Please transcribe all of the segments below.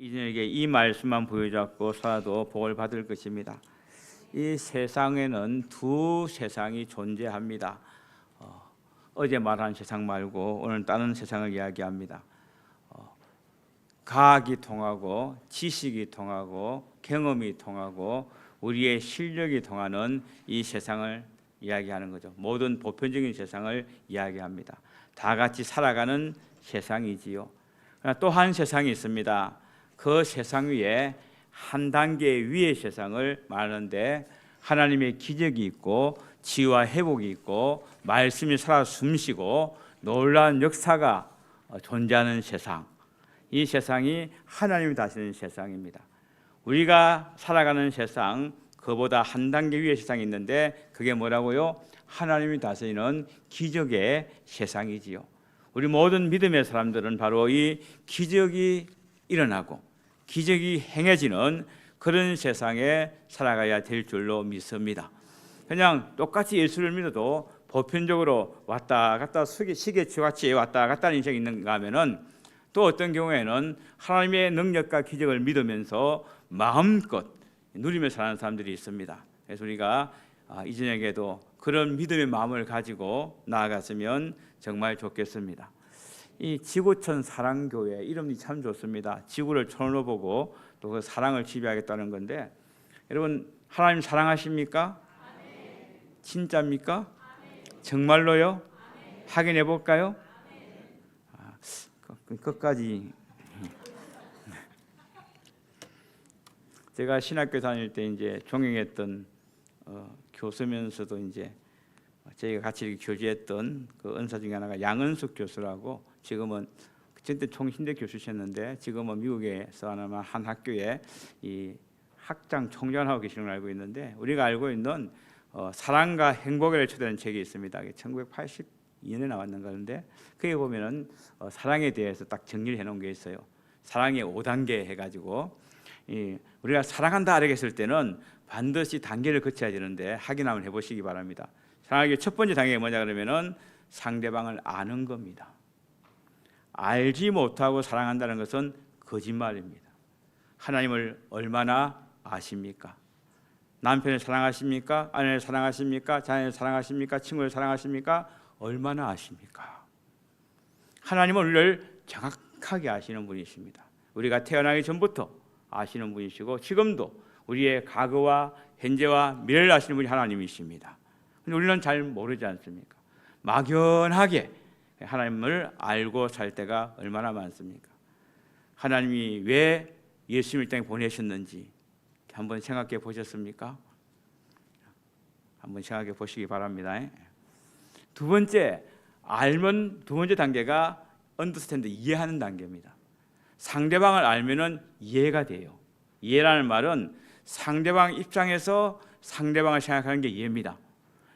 이전에게 이 말씀만 보여잡고 살아도 복을 받을 것입니다. 이 세상에는 두 세상이 존재합니다. 어제 말한 세상 말고 오늘 다른 세상을 이야기합니다. 과학이 통하고 지식이 통하고 경험이 통하고 우리의 실력이 통하는 이 세상을 이야기하는 거죠. 모든 보편적인 세상을 이야기합니다. 다 같이 살아가는 세상이지요. 또 한 세상이 있습니다. 그 세상 위에 한 단계 위의 세상을 말하는데 하나님의 기적이 있고 치유와 회복이 있고 말씀이 살아 숨쉬고 놀라운 역사가 존재하는 세상, 이 세상이 하나님이 다스리는 세상입니다. 우리가 살아가는 세상, 그보다 한 단계 위의 세상이 있는데 그게 뭐라고요? 하나님이 다스리는 기적의 세상이지요. 우리 모든 믿음의 사람들은 바로 이 기적이 일어나고 기적이 행해지는 그런 세상에 살아가야 될 줄로 믿습니다. 그냥 똑같이 예수를 믿어도 보편적으로 왔다 갔다 시계추같이 왔다 갔다 하는 인생이 있는가 하면은 또 어떤 경우에는 하나님의 능력과 기적을 믿으면서 마음껏 누리며 사는 사람들이 있습니다. 그래서 우리가 이전에게도 그런 믿음의 마음을 가지고 나아갔으면 정말 좋겠습니다. 이 지구촌 사랑교회 이름이 참 좋습니다. 지구를 촌으로 보고 또 그 사랑을 지배하겠다는 건데, 여러분 하나님 사랑하십니까? 아멘. 진짜입니까? 아멘. 정말로요? 아멘. 확인해 볼까요? 끝까지. 제가 신학교 다닐 때 이제 종행했던 교수면서도 이제 저희가 같이 교제했던 그 은사 중에 하나가 양은숙 교수라고, 지금은 그때 총신대 교수셨는데 지금은 미국에서 하는 한 학교에 이 학장 총장하고 계시는 걸 알고 있는데, 우리가 알고 있는 사랑과 행복을 초대하는 책이 있습니다. 1982년에 나왔는 건데 거기에 보면은 사랑에 대해서 딱 정리를 해놓은 게 있어요. 사랑의 5단계 해가지고 우리가 사랑한다 이렇게 했을 때는 반드시 단계를 거쳐야 되는데 확인 한번 해보시기 바랍니다. 사랑하기 첫 번째 단계가 뭐냐 그러면은 상대방을 아는 겁니다. 알지 못하고 사랑한다는 것은 거짓말입니다. 하나님을 얼마나 아십니까? 남편을 사랑하십니까? 아내를 사랑하십니까? 자녀를 사랑하십니까? 친구를 사랑하십니까? 얼마나 아십니까? 하나님은 우리를 정확하게 아시는 분이십니다. 우리가 태어나기 전부터 아시는 분이시고 지금도 우리의 과거와 현재와 미래를 아시는 분이 하나님이십니다. 근데 우리는 잘 모르지 않습니까? 막연하게 하나님을 알고 살 때가 얼마나 많습니까? 하나님이 왜 예수님을 이 땅에 보내셨는지 한번 생각해 보셨습니까? 한번 생각해 보시기 바랍니다. 두 번째 단계가 understand, 이해하는 단계입니다. 상대방을 알면은 이해가 돼요. 이해라는 말은 상대방 입장에서 상대방을 생각하는 게 이해입니다.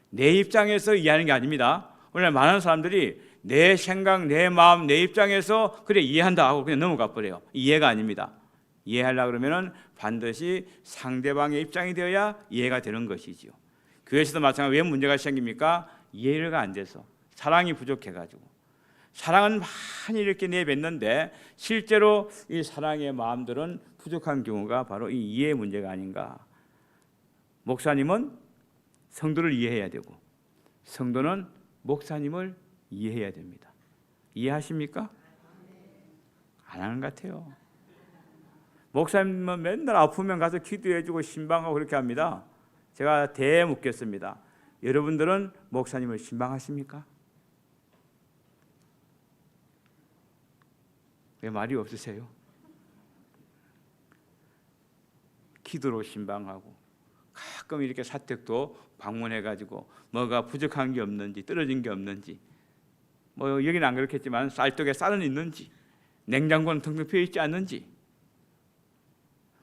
내 입장에서 이해하는 게 아닙니다. 오늘 많은 사람들이 내 생각, 내 마음, 내 입장에서 그래 이해한다 하고 그냥 넘어가 버려요. 이해가 아닙니다. 이해하려고 그러면은 반드시 상대방의 입장이 되어야 이해가 되는 것이지요. 교회에서도 마찬가지로 왜 문제가 생깁니까? 이해가 안 돼서, 사랑이 부족해가지고. 사랑은 많이 이렇게 내뱉는데 실제로 이 사랑의 마음들은 부족한 경우가 바로 이 이해의 문제가 아닌가. 목사님은 성도를 이해해야 되고 성도는 목사님을 이해해야 됩니다. 이해하십니까? 안 하는 것 같아요. 목사님은 맨날 아프면 가서 기도해주고 신방하고 그렇게 합니다. 제가 묻겠습니다. 여러분들은 목사님을 신방하십니까? 왜 말이 없으세요? 기도로 신방하고 가끔 이렇게 사택도 방문해가지고 뭐가 부족한 게 없는지, 떨어진 게 없는지, 뭐 여기는 안 그렇겠지만 쌀떡에 쌀은 있는지, 냉장고는 텅텅 비어 있지 않는지,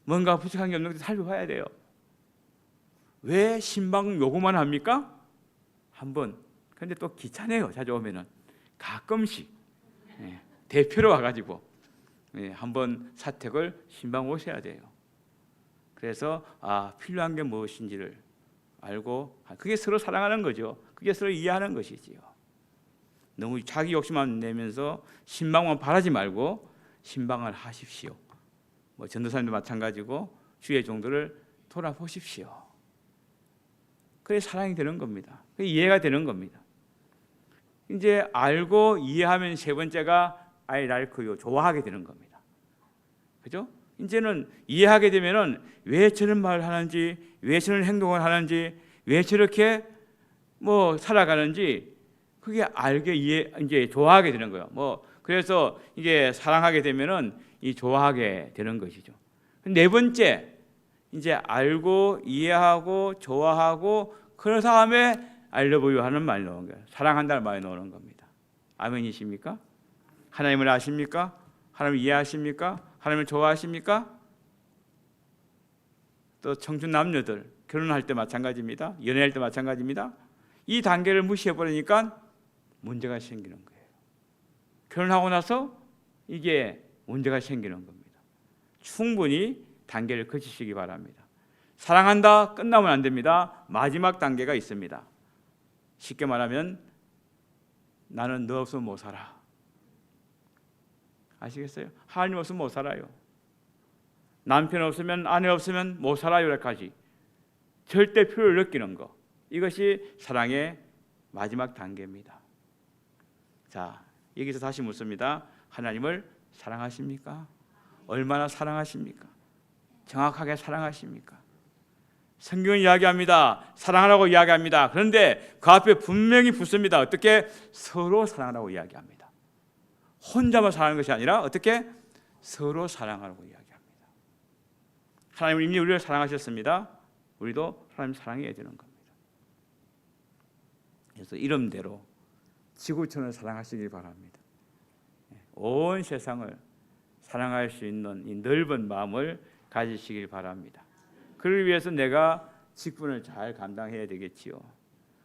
뭔가 부족한 게 없는지 살펴봐야 돼요. 왜 신방 요구만 합니까? 한번. 근데 또 귀찮아요. 자주 오면은 가끔씩 대표로 와가지고 한번 사택을 신방 오셔야 돼요. 그래서 필요한 게 무엇인지를 알고, 그게 서로 사랑하는 거죠. 그게 서로 이해하는 것이지요. 너무 자기 욕심만 내면서 신방만 바라지 말고 신방을 하십시오. 뭐 전도사님도 마찬가지고 주의 종들을 돌아보십시오. 그래 사랑이 되는 겁니다. 그래 이해가 되는 겁니다. 이제 알고 이해하면 세 번째가 I like you, 좋아하게 되는 겁니다. 그죠? 이제는 이해하게 되면은 왜 저런 말을 하는지, 왜 저런 행동을 하는지, 왜 저렇게 뭐 살아가는지 그게 알게 이제 좋아하게 되는 거예요. 뭐 그래서 이게 사랑하게 되면은 이 좋아하게 되는 것이죠. 네 번째, 이제 알고 이해하고 좋아하고 그런 다음에 I love you 하는 말이 나오는 거예요. 사랑한다는 말이 나오는 겁니다. 아멘이십니까? 하나님을 아십니까? 하나님을 이해하십니까? 하나님을 좋아하십니까? 또 청춘 남녀들 결혼할 때 마찬가지입니다. 연애할 때 마찬가지입니다. 이 단계를 무시해버리니까 문제가 생기는 거예요. 결혼하고 나서 이게 문제가 생기는 겁니다. 충분히 단계를 거치시기 바랍니다. 사랑한다 끝나면 안 됩니다. 마지막 단계가 있습니다. 쉽게 말하면 나는 너 없으면 못 살아. 아시겠어요? 하나님 없으면 못 살아요. 남편 없으면 아내 없으면 못 살아요. 여기까지 절대 필요를 느끼는 거, 이것이 사랑의 마지막 단계입니다. 자, 여기서 다시 묻습니다. 하나님을 사랑하십니까? 얼마나 사랑하십니까? 정확하게 사랑하십니까? 성경은 이야기합니다. 사랑하라고 이야기합니다. 그런데 그 앞에 분명히 붙습니다. 어떻게? 서로 사랑하라고 이야기합니다. 혼자만 사랑하는 것이 아니라 어떻게? 서로 사랑하라고 이야기합니다. 하나님은 이미 우리를 사랑하셨습니다. 우리도 하나님 사랑해야 되는 겁니다. 그래서 이름대로 지구촌을 사랑하시길 바랍니다. 온 세상을 사랑할 수 있는 이 넓은 마음을 가지시길 바랍니다. 그를 위해서 내가 직분을 잘 감당해야 되겠지요.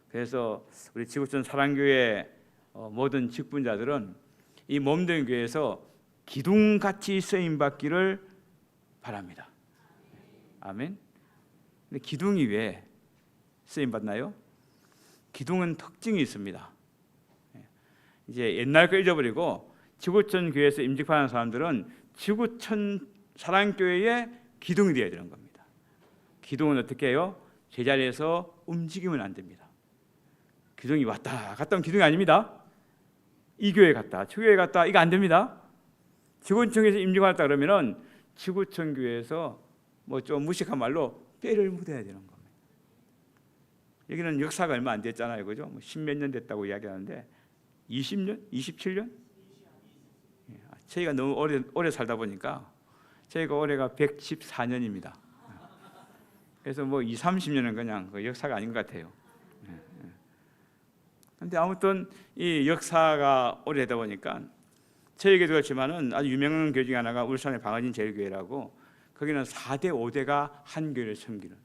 그래서 우리 지구촌 사랑교회 모든 직분자들은 이 몸된 교회에서 기둥같이 쓰임받기를 바랍니다. 아멘. 근데 기둥이 왜 쓰임받나요? 기둥은 특징이 있습니다. 이제 옛날 거 잊어버리고 지구촌 교회에서 임직하는 사람들은 지구촌 사랑교회의 기둥이 되어야 되는 겁니다. 기둥은 어떻게 해요? 제자리에서 움직이면 안 됩니다. 기둥이 왔다 갔다 하면 기둥이 아닙니다. 이 교회 갔다 저 교회 갔다, 이거 안 됩니다. 지구촌에서 임직하다 그러면은 지구촌 교회에서 뭐 좀 무식한 말로 뼈를 묻어야 되는 겁니다. 여기는 역사가 얼마 안 됐잖아요, 그죠? 뭐 10몇 년 됐다고 이야기하는데 20년, 27년? 저희가 너무 오래 살다 보니까 저희가 올해가 114년입니다. 그래서 뭐 20, 30년은 그냥 그 역사가 아닌 것 같아요. 그런데 아무튼 이 역사가 오래되다 보니까 저에게도 그렇지만은 아주 유명한 교회 중에 하나가 울산의 방어진 제일교회라고, 거기는 4대 5대가 한 교회를 섬기는,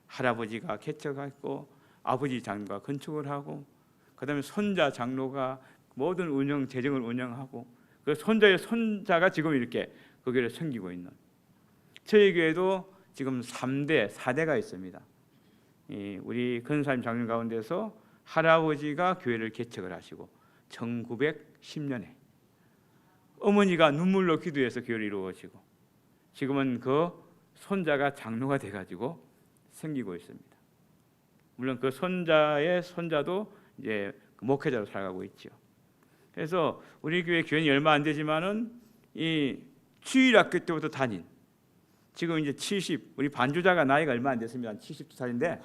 할아버지가 개척했고 아버지 장로가 건축을 하고 그다음에 손자 장로가 모든 운영 재정을 운영하고 그 손자의 손자가 지금 이렇게 그 교회를 섬기고 있는, 저희 교회도 지금 3대 4대가 있습니다. 우리 근사님 장로님 가운데서 할아버지가 교회를 개척을 하시고 1910년에 어머니가 눈물로 기도해서 교회를 이루어지고 지금은 그 손자가 장로가 돼가지고 생기고 있습니다. 물론 그 손자의 손자도 이제 목회자로 살아가고 있죠. 그래서 우리 교회는 얼마 안 되지만은 이 주일학교 때부터 다닌, 지금 이제 70, 우리 반주자가 나이가 얼마 안 됐습니다. 72살인데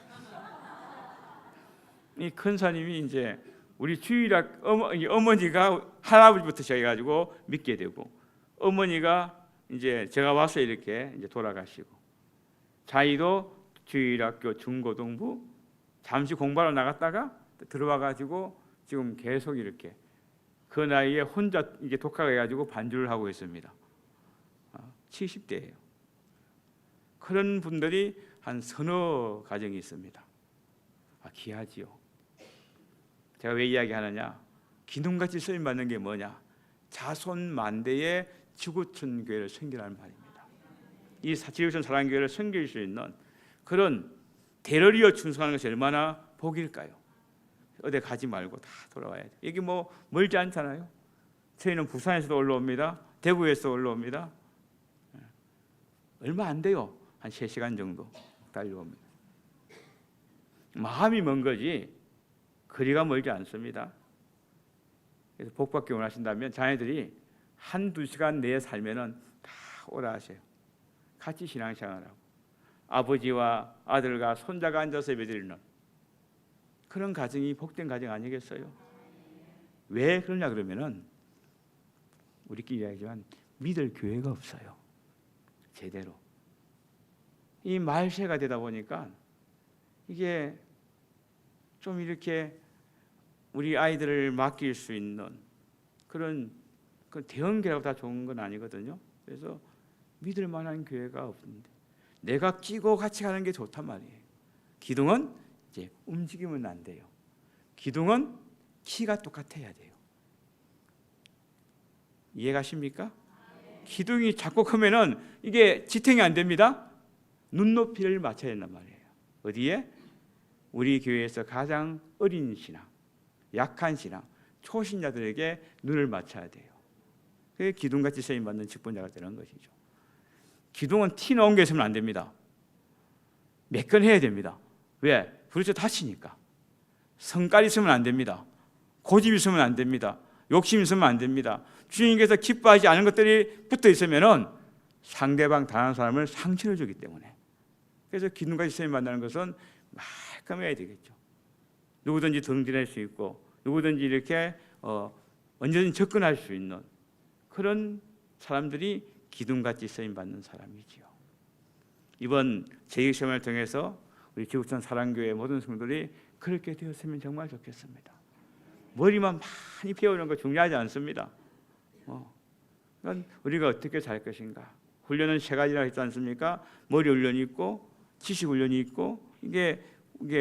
이 큰사님이 이제 우리 주일학 어머니가 할아버지부터 시작해가지고 믿게 되고, 어머니가 이제 제가 와서 이렇게 이제 돌아가시고, 자기도 주일학교 중고등부 잠시 공부하러 나갔다가 들어와가지고 지금 계속 이렇게 그 나이에 혼자 이게 독학해가지고 반주를 하고 있습니다. 70대예요. 그런 분들이 한 서너 가정이 있습니다. 귀하지요. 제가 왜 이야기하느냐? 기둥같이 쓰임받는 게 뭐냐? 자손만대의 지구촌 교회를 섬기라는 말입니다. 이 지구촌 사랑교회를 섬길 수 있는 그런 대를 이어 충성하는 것이 얼마나 복일까요? 어디 가지 말고 다 돌아와야 돼. 여기 뭐 멀지 않잖아요. 저희는 부산에서도 올라옵니다. 대구에서 올라옵니다. 얼마 안 돼요. 한 3시간 정도 달려옵니다. 마음이 먼 거지 거리가 멀지 않습니다. 그래서 복 받기 원하신다면 자녀들이 1-2시간 내에 살면은 다 오라 하세요. 같이 신앙생활하고 아버지와 아들과 손자가 앉아서 예배드리는 그런 가정이 복된 가정 아니겠어요? 왜 그러냐 그러면은 우리끼리 이야기지만 믿을 교회가 없어요. 제대로. 이 말세가 되다 보니까 이게 좀 이렇게 우리 아이들을 맡길 수 있는 그런 대형교회가 다 좋은 건 아니거든요. 그래서 믿을 만한 교회가 없는데 내가 끼고 같이 가는 게 좋단 말이에요. 기둥은 이제 움직이면 안 돼요. 기둥은 키가 똑같아야 돼요. 이해가십니까? 기둥이 작고 크면은 이게 지탱이 안 됩니다. 눈높이를 맞춰야 된단 말이에요. 어디에? 우리 교회에서 가장 어린 신앙, 약한 신앙, 초신자들에게 눈을 맞춰야 돼요. 그게 기둥같이 쓰임받는 직분자가 되는 것이죠. 기둥은 티 나온 게 있으면 안 됩니다. 매끈해야 됩니다. 왜? 부딪혀 다치니까. 성깔 있으면 안 됩니다. 고집 있으면 안 됩니다. 욕심 있으면 안 됩니다. 주님께서 기뻐하지 않은 것들이 붙어 있으면은 상대방 다른 사람을 상처를 주기 때문에. 그래서 기둥같이 쓰임받는 것은 말끔해야 되겠죠. 누구든지 등진할 수 있고 누구든지 이렇게 언제든지 접근할 수 있는 그런 사람들이 기둥같이 쓰임받는 사람이지요. 이번 재직시험을 통해서 우리 지구촌 사랑교회 모든 성도들이 그렇게 되었으면 정말 좋겠습니다. 머리만 많이 배우는 거 중요하지 않습니다. 그러니까 우리가 어떻게 살 것인가. 훈련은 3가지나 있지 않습니까? 머리 훈련이 있고 지식 훈련이 있고 이게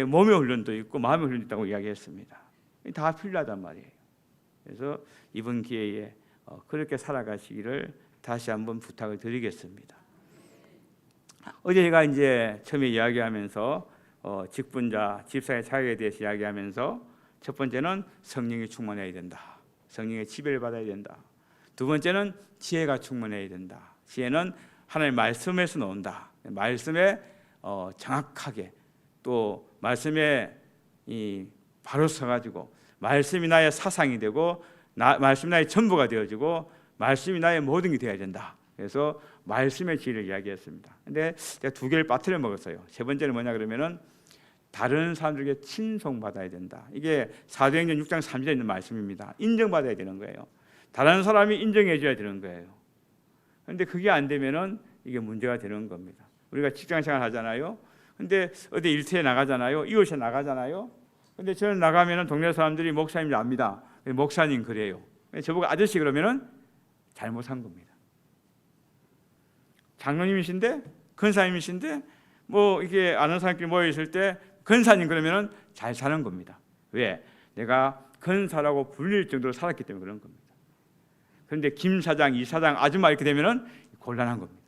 몸의 훈련도 있고 마음의 훈련도 있다고 이야기했습니다. 다 필요하단 말이에요. 그래서 이번 기회에 그렇게 살아가시기를 다시 한번 부탁을 드리겠습니다. 어제 제가 이제 처음에 이야기하면서 직분자, 집사의 자격에 대해서 이야기하면서 첫 번째는 성령이 충만해야 된다. 성령의 지배를 받아야 된다. 두 번째는 지혜가 충만해야 된다. 지혜는 하나님의 말씀에서 나온다. 말씀에 정확하게 또 말씀에 바로 서가지고 말씀이 나의 사상이 되고 말씀이 나의 전부가 되어지고 말씀이 나의 모든 게 되어야 된다. 그래서 말씀의 지혜를 이야기했습니다. 근데 제가 2개를 빠뜨려 먹었어요. 세 번째는 뭐냐 그러면은 다른 사람들에게 친송받아야 된다. 이게 사도행전 6장 3절에 있는 말씀입니다. 인정받아야 되는 거예요. 다른 사람이 인정해 줘야 되는 거예요. 그런데 그게 안 되면은 이게 문제가 되는 겁니다. 우리가 직장생활 하잖아요. 근데 어디 일터에 나가잖아요. 이웃에 나가잖아요. 근데 저는 나가면은 동네 사람들이 목사님 압니다. 목사님 그래요. 저보고 아저씨 그러면은 잘못한 겁니다. 장로님이신데 근사님이신데 뭐 이게 아는 사람끼리 모여 있을 때 근사님 그러면은 잘 사는 겁니다. 왜? 내가 근사라고 불릴 정도로 살았기 때문에 그런 겁니다. 그런데 김 사장, 이 사장, 아줌마 이렇게 되면은 곤란한 겁니다.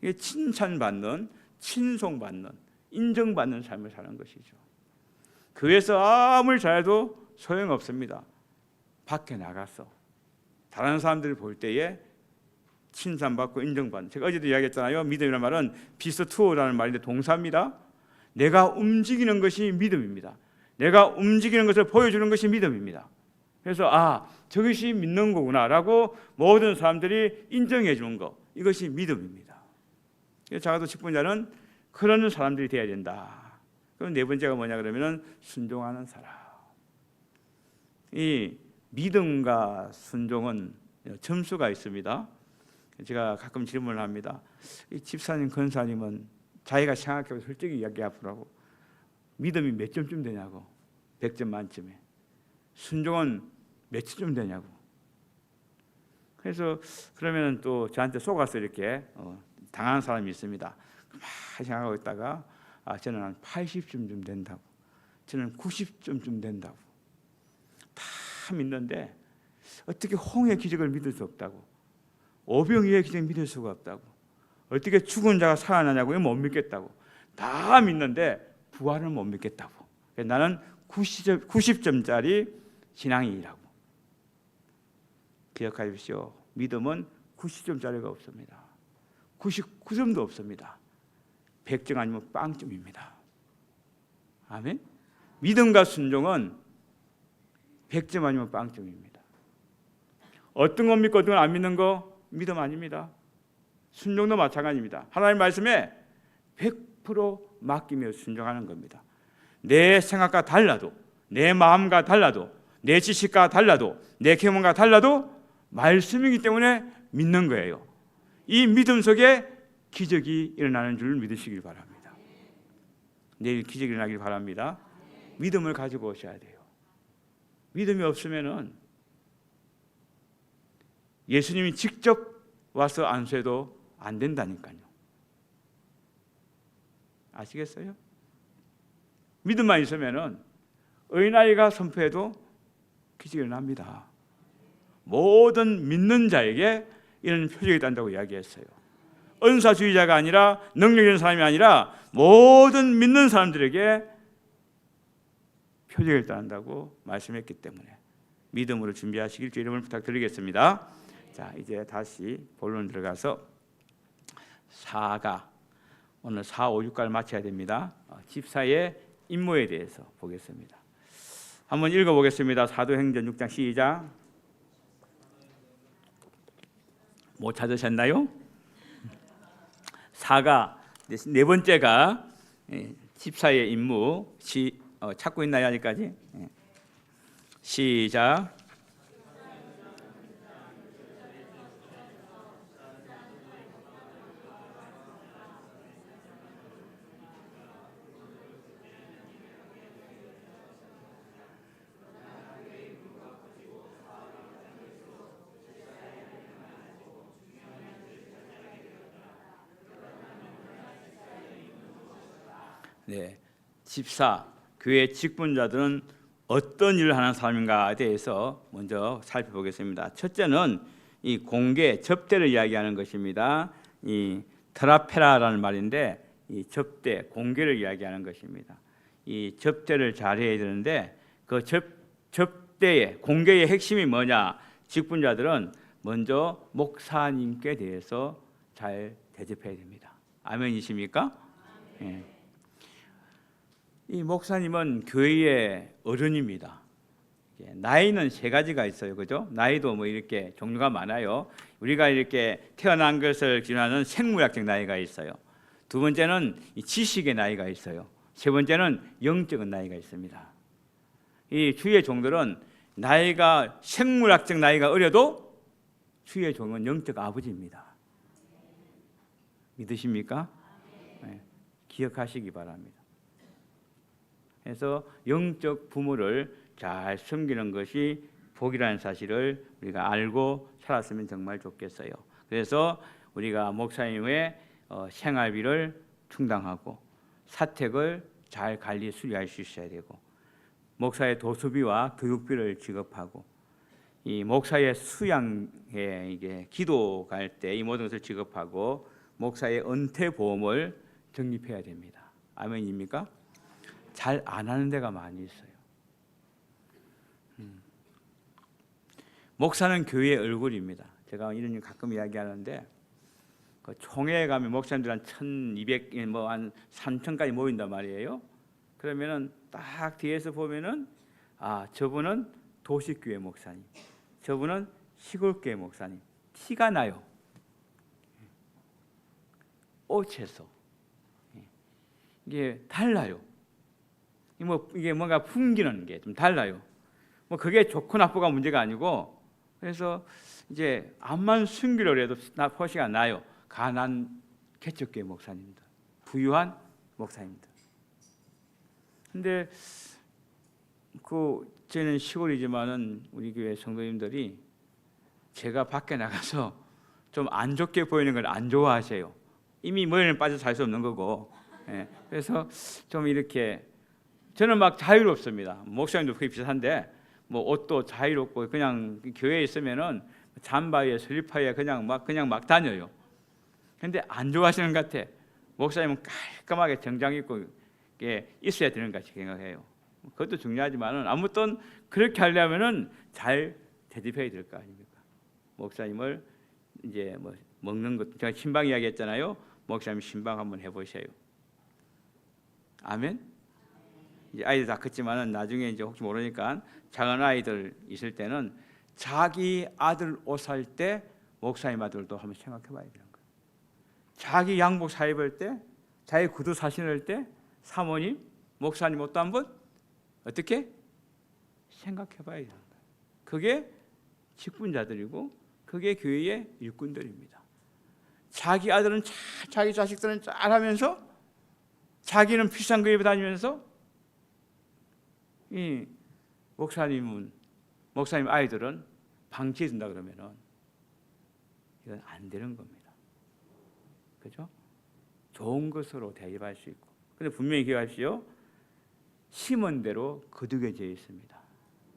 이게 칭찬받는, 친송받는, 인정받는 삶을 사는 것이죠. 교회에서 아무리 잘해도 소용없습니다. 밖에 나가서 다른 사람들을 볼 때에 칭찬받고 인정받는. 제가 어제도 이야기했잖아요. 믿음이라는 말은 비스투어라는 말인데 동사입니다. 내가 움직이는 것이 믿음입니다. 내가 움직이는 것을 보여주는 것이 믿음입니다. 그래서 저것이 믿는 거구나라고 모든 사람들이 인정해 주는 거, 이것이 믿음입니다. 그래서 작아도 직분자는 그런 사람들이 되어야 된다. 그럼 네 번째가 뭐냐 그러면은 순종하는 사람. 이 믿음과 순종은 점수가 있습니다. 제가 가끔 질문을 합니다. 이 집사님, 권사님은 자기가 생각해서 솔직히 이야기하라고 믿음이 몇 점쯤 되냐고. 100점 만점에. 순종은 몇 점쯤 되냐고. 그래서 그러면 또 저한테 속아서 이렇게 당하는 사람이 있습니다. 막 생각하고 있다가 저는 한 80점쯤 된다고. 저는 90점쯤 된다고. 다 믿는데 어떻게 홍해 기적을 믿을 수 없다고. 오병이어의 기적을 믿을 수가 없다고. 어떻게 죽은 자가 살아나냐고 못 믿겠다고. 다 믿는데 부활은 못 믿겠다고. 나는 90점짜리 신앙이라고. 기억하십시오. 믿음은 90점짜리가 없습니다. 99점도 없습니다. 100점 아니면 빵점입니다. 아멘. 믿음과 순종은 100점 아니면 빵점입니다. 어떤 건 믿고 어떤 건 안 믿는 거 믿음 아닙니다. 순종도 마찬가지입니다. 하나님 말씀에 100% 맡기며 순종하는 겁니다. 내 생각과 달라도, 내 마음과 달라도, 내 지식과 달라도, 내 경험과 달라도 말씀이기 때문에 믿는 거예요. 이 믿음 속에 기적이 일어나는 줄 믿으시길 바랍니다. 내일 기적이 일어나길 바랍니다. 믿음을 가지고 오셔야 돼요. 믿음이 없으면은 예수님이 직접 와서 안수해도 안 된다니까요. 아시겠어요? 믿음만 있으면은 어린아이가 선포해도 기적이 일어납니다. 모든 믿는 자에게 이런 표적이 있다고 이야기했어요. 은사주의자가 아니라 능력 있는 사람이 아니라 모든 믿는 사람들에게 표적이 일어난다고 말씀했기 때문에 믿음으로 준비하시길 주 이름을 부탁드리겠습니다. 자, 이제 다시 본론 들어가서 4가 오늘 4, 5, 6가를 마쳐야 됩니다. 집사의 임무에 대해서 보겠습니다. 한번 읽어보겠습니다. 사도행전 6장 시작. 못 찾으셨나요? 4가 네 번째가 집사의 임무. 찾고 있나요? 아직까지? 시작. 네, 집사, 교회 직분자들은 어떤 일을 하는 사람인가에 대해서 먼저 살펴보겠습니다. 첫째는 이 공개, 접대를 이야기하는 것입니다. 이 트라페라라는 말인데 이 접대, 공개를 이야기하는 것입니다. 이 접대를 잘해야 되는데 그 접대의 공개의 핵심이 뭐냐? 직분자들은 먼저 목사님께 대해서 잘 대접해야 됩니다. 아멘이십니까? 네. 이 목사님은 교회의 어른입니다. 나이는 세 가지가 있어요, 그죠? 나이도 뭐 이렇게 종류가 많아요. 우리가 이렇게 태어난 것을 기준하는 생물학적 나이가 있어요. 두 번째는 지식의 나이가 있어요. 세 번째는 영적인 나이가 있습니다. 이 주의 종들은 나이가 생물학적 나이가 어려도 주의 종은 영적 아버지입니다. 믿으십니까? 네, 기억하시기 바랍니다. 그래서 영적 부모를 잘 섬기는 것이 복이라는 사실을 우리가 알고 살았으면 정말 좋겠어요. 그래서 우리가 목사님의 생활비를 충당하고 사택을 잘 관리 수리할 수 있어야 되고 목사의 도수비와 교육비를 지급하고 이 목사의 수양에 이게 기도 갈 때 이 모든 것을 지급하고 목사의 은퇴 보험을 적립해야 됩니다. 아멘입니까? 잘 안 하는 데가 많이 있어요. 목사는 교회의 얼굴입니다. 제가 이런 일 가끔 이야기하는데 그 총회에 가면 목사님들 한 1,200, 뭐 한 3,000까지 모인단 말이에요. 그러면은 딱 뒤에서 보면은 저분은 도시교회 목사님, 저분은 시골교회 목사님. 티가 나요. 옷에서 이게 달라요. 이게 뭔가 풍기는 게 좀 달라요. 뭐 그게 좋고 나쁘가 문제가 아니고 그래서 이제 암만 숨기려 해도 포시가 나요. 가난 개척교회 목사님들, 부유한 목사님들. 근데 저는 시골이지만은 우리 교회 성도님들이 제가 밖에 나가서 좀 안 좋게 보이는 걸 안 좋아하세요. 이미 머리는 빠져 살 수 없는 거고. 그래서 좀 이렇게 저는 막 자유롭습니다. 목사님도 거의 비슷한데 뭐 옷도 자유롭고 그냥 교회에 있으면은 잠바에 슬리퍼에 그냥 막 다녀요. 근데 안 좋아하시는 것 같아. 목사님은 깔끔하게 정장 입고 있어야 되는 것 같이 생각해요. 그것도 중요하지만은 아무튼 그렇게 하려면은 잘 대접해야 될 거 아닙니까? 목사님을 이제 뭐 먹는 것. 제가 신방 이야기했잖아요. 목사님 신방 한번 해보세요. 아멘. 이제 아이들 다 컸지만은 나중에 이제 혹시 모르니까 작은 아이들 있을 때는 자기 아들 옷 살 때 목사님 아들도 한번 생각해봐야 되는 거예요. 자기 양복 사 입을 때, 자기 구두 사 신을 때 사모님, 목사님 옷도 한번 어떻게 생각해봐야 되는 거예요. 그게 직분자들이고 그게 교회의 일꾼들입니다. 자기 아들은 자기 자식들은 잘하면서 자기는 비싼 거 입고 다니면서 이 목사님 아이들은 방치해 준다 그러면은 이건 안 되는 겁니다. 그죠? 좋은 것으로 대입할 수 있고. 근데 분명히 기억하십시오. 심은 대로 거두게 되어 있습니다.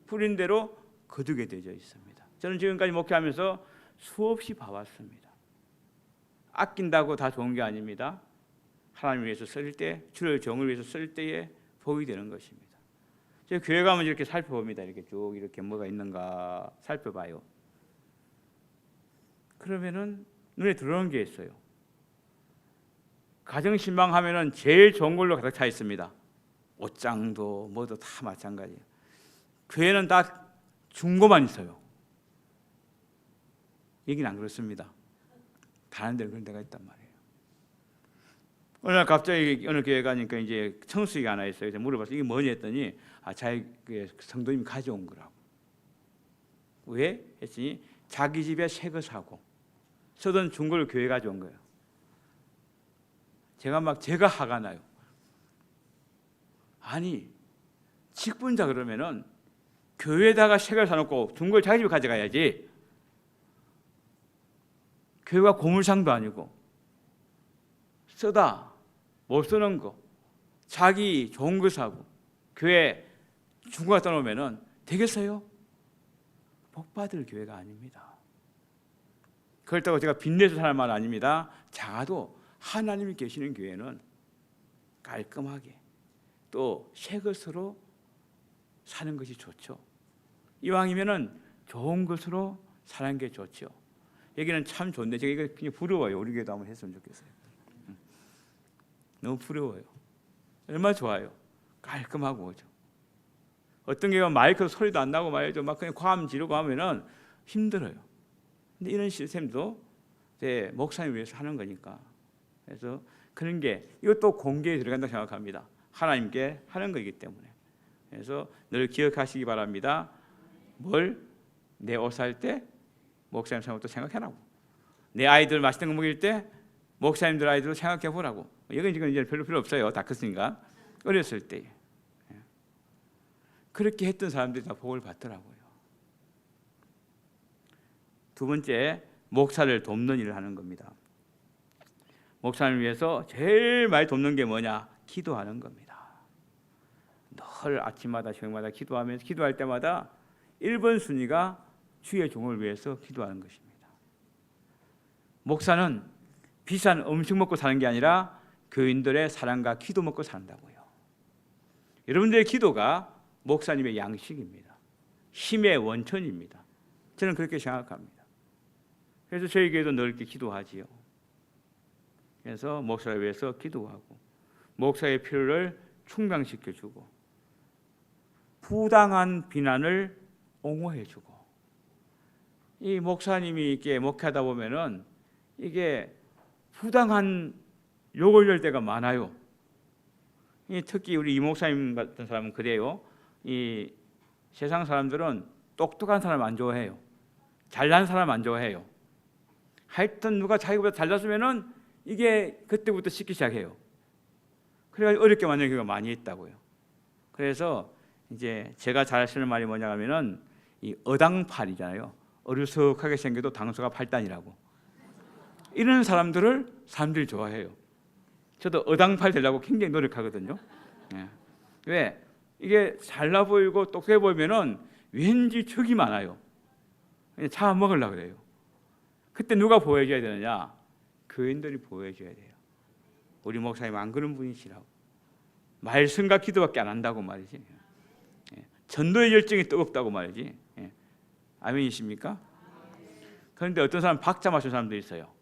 뿌린 대로 거두게 되어 있습니다. 저는 지금까지 목회하면서 수없이 봐왔습니다. 아낀다고 다 좋은 게 아닙니다. 하나님을 위해서 쓸 때, 주의 정을 위해서 쓸 때에 복이 되는 것입니다. 제가 교회 가면 이렇게 살펴봅니다. 이렇게 쭉 이렇게 뭐가 있는가 살펴봐요. 그러면은 눈에 들어오는 게 있어요. 가정 신방 하면은 제일 좋은 걸로 가득 차 있습니다. 옷장도 뭐도 다 마찬가지예요. 교회는 다 중고만 있어요. 여기는 안 그렇습니다. 다른 데는 그런 데가 있단 말이에요. 어느 날 갑자기 어느 교회 가니까 이제 청수기가 하나 있어요. 그래서 물어봤어요. 이게 뭐냐 했더니 자기 성도님이 가져온 거라고. 왜? 했더니 자기 집에 새 거 사고 쓰던 중고를 교회 가져온 거예요. 제가 화가 나요. 아니 직분자 그러면은 교회에다가 새 걸 사놓고 중고를 자기 집에 가져가야지. 교회가 고물상도 아니고 쓰다 못 쓰는 거 자기 좋은 거 사고 교회 중고 갖다 놓으면은 되겠어요? 복 받을 교회가 아닙니다. 그렇다고 제가 빚내서 사는 말 아닙니다. 작아도 하나님이 계시는 교회는 깔끔하게 또 새 것으로 사는 것이 좋죠. 이왕이면은 좋은 것으로 사는 게 좋죠. 여기는 참 좋은데 제가 이거 그냥 부러워요. 우리 교회도 한번 했으면 좋겠어요. 너무 부러워요. 얼마나 좋아요. 깔끔하고 그죠. 어떤 경우는 마이크로 소리도 안 나고 말이죠. 막 그냥 과음 지르고 하면은 힘들어요. 근데 이런 시스템도 제 목사님 위해서 하는 거니까. 그래서 그런 게 이것도 공개에 들어간다고 생각합니다. 하나님께 하는 거이기 때문에. 그래서 늘 기억하시기 바랍니다. 뭘 내 옷 살 때 목사님 생각도 생각해라고. 내 아이들 맛있는 거 먹일 때 목사님들 아이들도 생각해 보라고. 이건 지금 이제 별로 필요 없어요. 다 컸으니까. 어렸을 때 그렇게 했던 사람들이 다 복을 받더라고요. 두 번째, 목사를 돕는 일을 하는 겁니다. 목사를 위해서 제일 많이 돕는 게 뭐냐? 기도하는 겁니다. 늘 아침마다 저녁마다 기도하면서 기도할 때마다 1번 순위가 주의 종을 위해서 기도하는 것입니다. 목사는 비싼 음식 먹고 사는 게 아니라 교인들의 사랑과 기도 먹고 산다고요. 여러분들의 기도가 목사님의 양식입니다. 힘의 원천입니다. 저는 그렇게 생각합니다. 그래서 저희 교회도 늘 이렇게 기도하지요. 그래서 목사를 위해서 기도하고 목사의 필요를 충당시켜주고 부당한 비난을 옹호해주고 이 목사님이 이렇게 목회하다 보면은 이게 부당한 욕을 할 때가 많아요. 특히 우리 이 목사님 같은 사람은 그래요. 이 세상 사람들은 똑똑한 사람 안 좋아해요. 잘난 사람 안 좋아해요. 하여튼 누가 자기보다 잘났으면은 이게 그때부터 씻기 시작해요. 그래서 어렵게 만드는 경우가 많이 있다고요. 그래서 이제 제가 잘 쓰는 말이 뭐냐 하면은 이 어당팔이잖아요. 어리석하게 생겨도 당수가 8단이라고. 이런 사람들을 사람들이 좋아해요. 저도 어당팔 되려고 굉장히 노력하거든요. 예. 왜? 이게 잘나 보이고 똑똑해 보이면은 왠지 적이 많아요. 차 먹으려고 그래요. 그때 누가 보여줘야 되느냐? 교인들이 보여줘야 돼요. 우리 목사님 안 그런 분이시라고. 말씀과 기도밖에 안 한다고 말이지. 예. 전도의 열정이 뜨겁다고 말이지. 예. 아멘이십니까? 그런데 어떤 사람 박자 맞춘 사람도 있어요.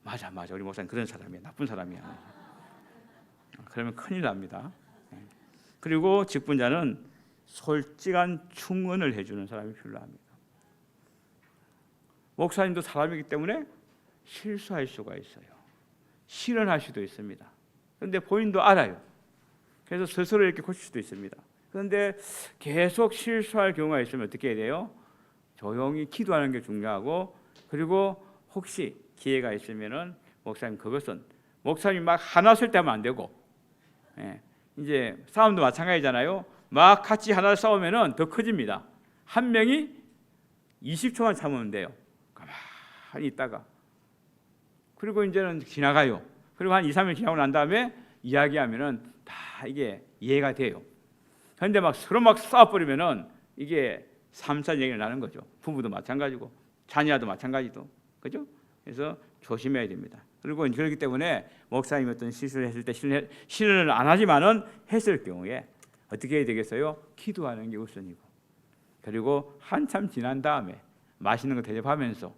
맞아, 우리 목사님 그런 사람이야, 나쁜 사람이야. 그러면 큰일 납니다. 그리고 직분자는 솔직한 충언을 해주는 사람이 필요합니다. 목사님도 사람이기 때문에 실수할 수가 있어요. 실언할 수도 있습니다. 그런데 본인도 알아요. 그래서 스스로 이렇게 고칠 수도 있습니다. 그런데 계속 실수할 경우가 있으면 어떻게 해야 돼요? 조용히 기도하는 게 중요하고, 그리고 혹시 기회가 있으면은 목사님, 그것은 목사님 막 화났을 때 하면 안 되고, 이제 싸움도 마찬가지잖아요. 막 같이 하나 싸우면은 더 커집니다. 한 명이 20초만 참으면 돼요. 가만히 있다가, 그리고 이제는 지나가요. 그리고 한 2, 3일 지나고 난 다음에 이야기하면은 다 이게 이해가 돼요. 그런데 막 서로 막 싸워버리면은 이게 3차 얘기가 나는 거죠. 부부도 마찬가지고 자녀도 마찬가지도, 그죠? 그래서 조심해야 됩니다. 그리고 그렇기 때문에 목사님이 어떤 실수를 했을 때 실언을 안 하지만은 했을 경우에 어떻게 해야 되겠어요? 기도하는 게 우선이고, 그리고 한참 지난 다음에 맛있는 거 대접하면서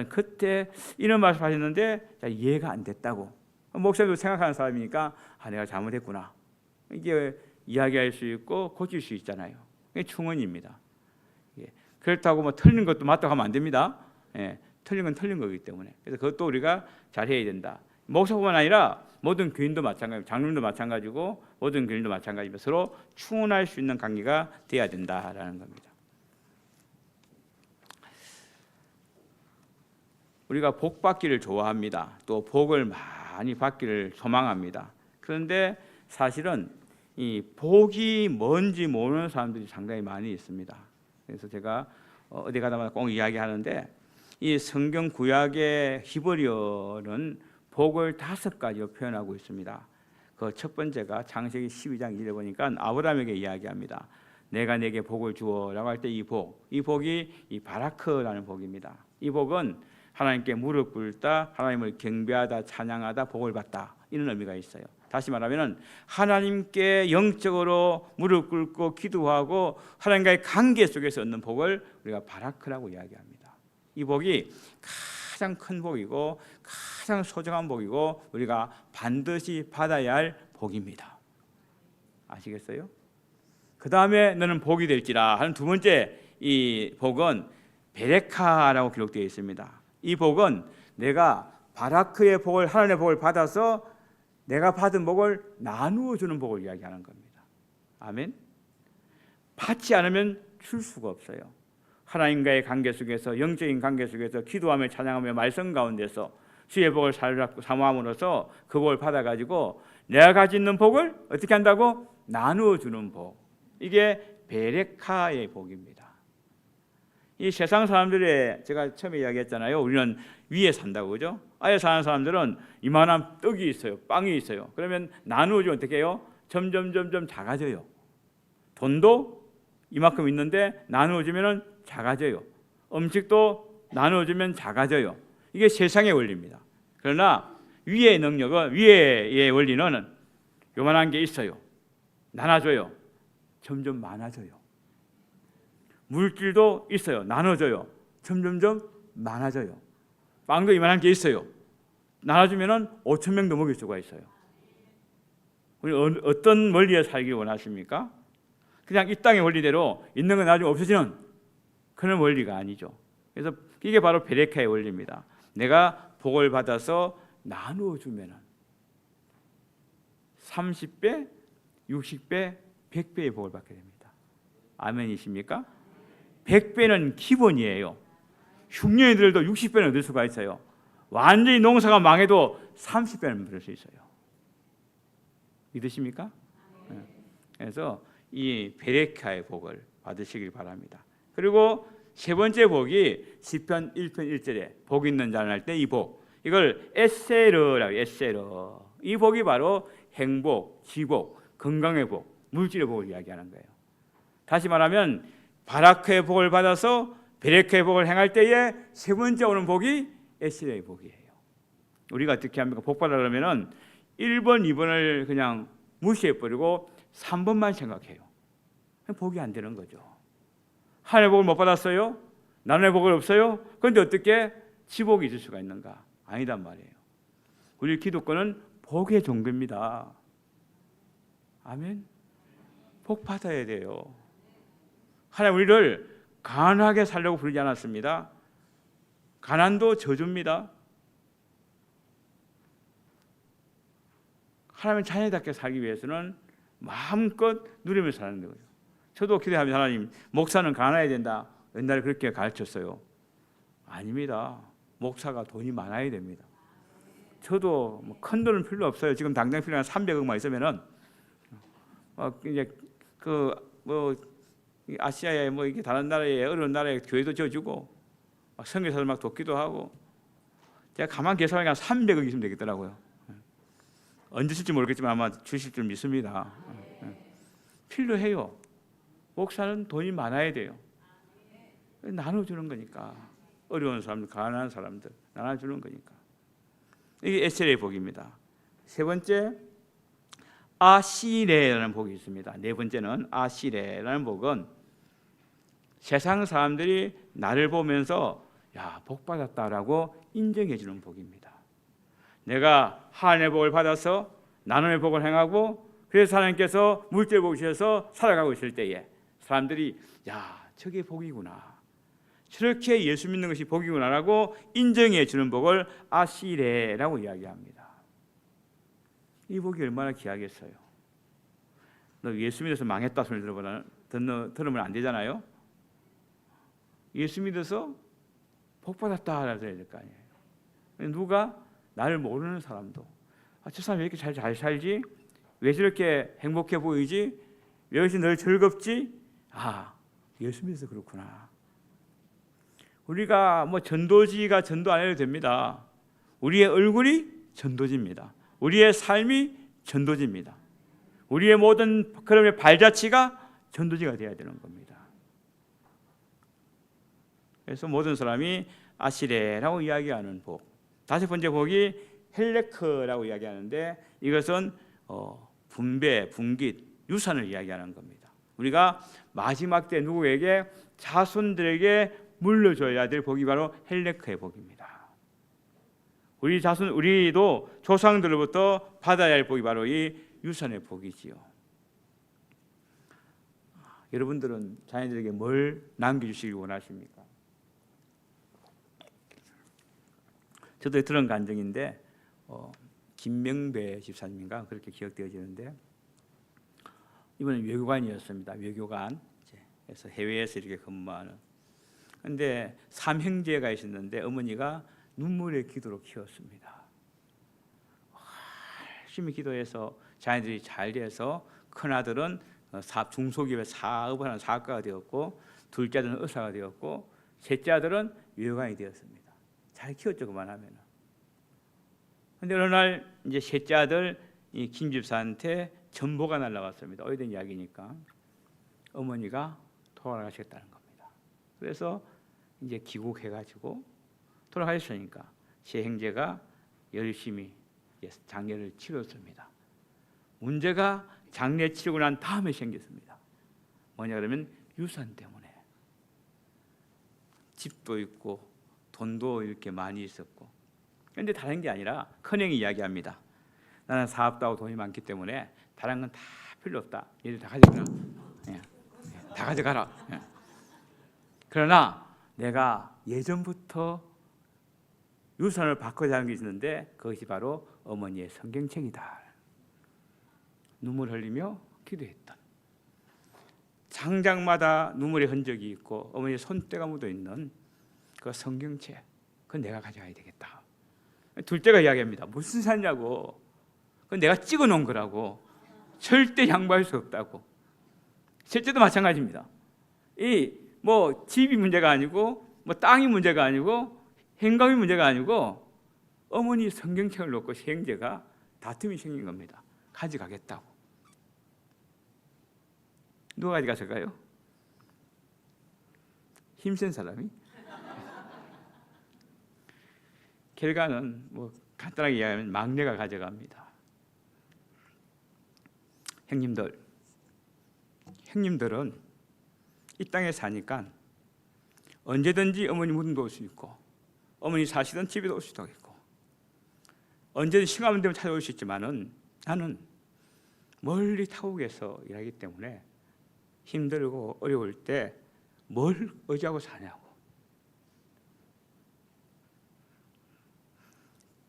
그때 이런 말씀하셨는데 이해가 안 됐다고, 목사님도 생각하는 사람이니까 내가 잘못했구나, 이게 이야기할 수 있고 고칠 수 있잖아요. 이게 충언입니다. 그렇다고 뭐 틀린 것도 맞다고 하면 안 됩니다. 틀린 건 틀린 거기 때문에. 그래서 그것도 우리가 잘해야 된다. 목사뿐만 아니라 모든 교인도 마찬가지고, 장로님도 마찬가지고, 모든 교인도 마찬가지고, 서로 충원할 수 있는 관계가 돼야 된다라는 겁니다. 우리가 복 받기를 좋아합니다. 또 복을 많이 받기를 소망합니다. 그런데 사실은 이 복이 뭔지 모르는 사람들이 상당히 많이 있습니다. 그래서 제가 어디 가다마다 꼭 이야기하는데, 이 성경 구약의 히브리어는 복을 5가지로 표현하고 있습니다. 그 첫 번째가 창세기 12장 1에 보니까 아브라함에게 이야기합니다. 내가 내게 복을 주어라고 할 때 이 복이 이 바라크라는 복입니다. 이 복은 하나님께 무릎 꿇다, 하나님을 경배하다, 찬양하다, 복을 받다, 이런 의미가 있어요. 다시 말하면 하나님께 영적으로 무릎 꿇고 기도하고 하나님과의 관계 속에서 얻는 복을 우리가 바라크라고 이야기합니다. 이 복이 가장 큰 복이고 가장 소중한 복이고 우리가 반드시 받아야 할 복입니다. 아시겠어요? 그 다음에 너는 복이 될지라 하는 두 번째 이 복은 베레카라고 기록되어 있습니다. 이 복은 내가 바라크의 복을, 하나님의 복을 받아서 내가 받은 복을 나누어 주는 복을 이야기하는 겁니다. 아멘. 받지 않으면 줄 수가 없어요. 하나님과의 관계 속에서, 영적인 관계 속에서 기도하며 찬양하며 말씀 가운데서 주의 복을 사모함으로써 그 복을 받아가지고 내가 가지고 있는 복을 어떻게 한다고? 나누어 주는 복. 이게 베레카의 복입니다. 이 세상 사람들의, 제가 처음에 이야기했잖아요. 우리는 위에 산다고, 그죠? 아래 사는 사람들은 이만한 떡이 있어요, 빵이 있어요. 그러면 나누어주면 어떻게 해요? 점점 작아져요. 돈도 이만큼 있는데 나누어주면 작아져요. 음식도 나누어주면 작아져요. 이게 세상의 원리입니다. 그러나 위의 능력은, 위의 원리는 요만한 게 있어요. 나눠줘요. 점점 많아져요. 물질도 있어요. 나눠줘요. 점점 많아져요. 빵도 이만한 게 있어요. 나눠주면 5,000명도 먹일 수가 있어요. 우리 어떤 원리에 살기를 원하십니까? 그냥 이 땅의 원리대로 있는 건 나중에 없어지는 그런 원리가 아니죠. 그래서 이게 바로 베레카의 원리입니다. 내가 복을 받아서 나누어 주면 30배, 60배, 100배의 복을 받게 됩니다. 아멘이십니까? 100배는 기본이에요. 흉년이들도 60배는 얻을 수가 있어요. 완전히 농사가 망해도 30배는 얻을 수 있어요. 믿으십니까? 그래서 이 베레카의 복을 받으시길 바랍니다. 그리고 세 번째 복이 시편 1편 1절에 복 있는 자는 할 때 이 복, 이걸 에세르라고, 에세르. 이 복이 바로 행복, 지복, 건강의 복, 물질의 복을 이야기하는 거예요. 다시 말하면 바라크의 복을 받아서 베레카의 복을 행할 때에 세 번째 오는 복이 에세르의 복이에요. 우리가 어떻게 합니까? 복 받으려면 1번, 2번을 그냥 무시해버리고 3번만 생각해요. 복이 안 되는 거죠. 하나님의 복을 못 받았어요? 나눔의 복을 없어요? 그런데 어떻게 지복이 있을 수가 있는가? 아니단 말이에요. 우리 기독교는 복의 종교입니다. 아멘. 복 받아야 돼요. 하나님 우리를 가난하게 살려고 부르지 않았습니다. 가난도 저주입니다. 하나님의 자녀답게 살기 위해서는 마음껏 누리면서 사는 거예요. 저도 기도하면 하나님 목사는 가난해야 된다. 옛날에 그렇게 가르쳤어요. 아닙니다. 목사가 돈이 많아야 됩니다. 저도 큰 돈은 필요 없어요. 지금 당장 필요한 300억만 있으면은 이제 아시아에 이게 다른 나라에 어려운 나라에 교회도 지어주고 선교사들 막 돕기도 하고 제가 가만 계산하니까 300억 있으면 되겠더라고요. 언제 쓸지 모르겠지만 아마 주실 줄 믿습니다. 필요해요. 목사는 돈이 많아야 돼요. 나눠주는 거니까. 어려운 사람들, 가난한 사람들 나눠주는 거니까. 이게 에스겔의 복입니다. 세 번째, 아시레라는 복이 있습니다. 네 번째는 아시레라는 복은 세상 사람들이 나를 보면서 야, 복 받았다라고 인정해 주는 복입니다. 내가 하나님의 복을 받아서 나눔의 복을 행하고 그래서 하나님께서 물질 복을 주셔서 살아가고 있을 때에 사람들이 야, 저게 복이구나. 저렇게 예수 믿는 것이 복이구나라고 인정해 주는 복을 아시레라고 이야기합니다. 이 복이 얼마나 귀하겠어요. 너 예수 믿어서 망했다 소리 들으면 안 되잖아요. 예수 믿어서 복 받았다라고 해야 될 거 아니에요. 누가 나를 모르는 사람도 저 사람 왜 이렇게 잘 살지? 왜 저렇게 행복해 보이지? 왜 이렇게 늘 즐겁지? 아, 예수 믿어서 그렇구나. 우리가 전도지가 전도 안 해도 됩니다. 우리의 얼굴이 전도지입니다. 우리의 삶이 전도지입니다. 우리의 모든 그럼의 발자취가 전도지가 되어야 되는 겁니다. 그래서 모든 사람이 아시레라고 이야기하는 복. 다섯 번째 복이 헬레크라고 이야기하는데 이것은 분배, 분깃, 유산을 이야기하는 겁니다. 우리가 마지막 때 누구에게 자손들에게 물려줘야 될 복이 바로 헬레크의 복입니다. 우리도 조상들로부터 받아야 할 복이 바로 이 유산의 복이지요. 여러분들은 자녀들에게 뭘 남겨주시길 원하십니까? 저도 들은 간증인데 김명배 집사님인가 그렇게 기억되어지는데 이번엔 외교관이었습니다. 외교관에서 해외에서 이렇게 근무하는. 그런데 3형제가 있었는데 어머니가 눈물의 기도로 키웠습니다. 열심히 기도해서 자녀들이 잘 돼서 큰 아들은 중소기업에 사업을 하는 사업가가 되었고 둘째 아들은 의사가 되었고 셋째 아들은 외교관이 되었습니다. 잘 키웠죠 그만하면. 그런데 어느 날 이제 셋째 아들 이 김 집사한테 전보가 날라왔습니다. 오래된 이야기니까 어머니가 돌아가셨다는 겁니다. 그래서 이제 귀국해가지고 돌아가셨으니까 세 형제가 열심히 장례를 치렀습니다. 문제가 장례 치르고 난 다음에 생겼습니다. 뭐냐 그러면 유산 때문에 집도 있고 돈도 이렇게 많이 있었고 그런데 다른 게 아니라 큰형이 이야기합니다. 나는 사업도 하고 돈이 많기 때문에 다른 건 다 필요 없다. 얘들 다 가져가라. 다 가져가라. 그러나 내가 예전부터 유산을 바꿔야 하는 게 있는데 그것이 바로 어머니의 성경책이다. 눈물 흘리며 기도했던. 장장마다 눈물의 흔적이 있고 어머니의 손때가 묻어있는 그 성경책. 그건 내가 가져가야 되겠다. 둘째가 이야기합니다. 무슨 사냐고. 그건 내가 찍어놓은 거라고. 절대 양보할 수 없다고. 셋째도 마찬가지입니다. 이 집이 문제가 아니고 땅이 문제가 아니고 행감이 문제가 아니고 어머니 성경책을 놓고 형제가 다툼이 생긴 겁니다. 가져가겠다고. 누가 가져갔을까요? 힘센 사람이? 결과는 간단하게 이야기하면 막내가 가져갑니다. 형님들은 이 땅에 사니까 언제든지 어머니 무덤도 올 수 있고 어머니 사시던 집에도 올 수도 있고 언제든 심하면 되면 찾아올 수 있지만은 나는 멀리 타국에서 일하기 때문에 힘들고 어려울 때 뭘 의지하고 사냐고.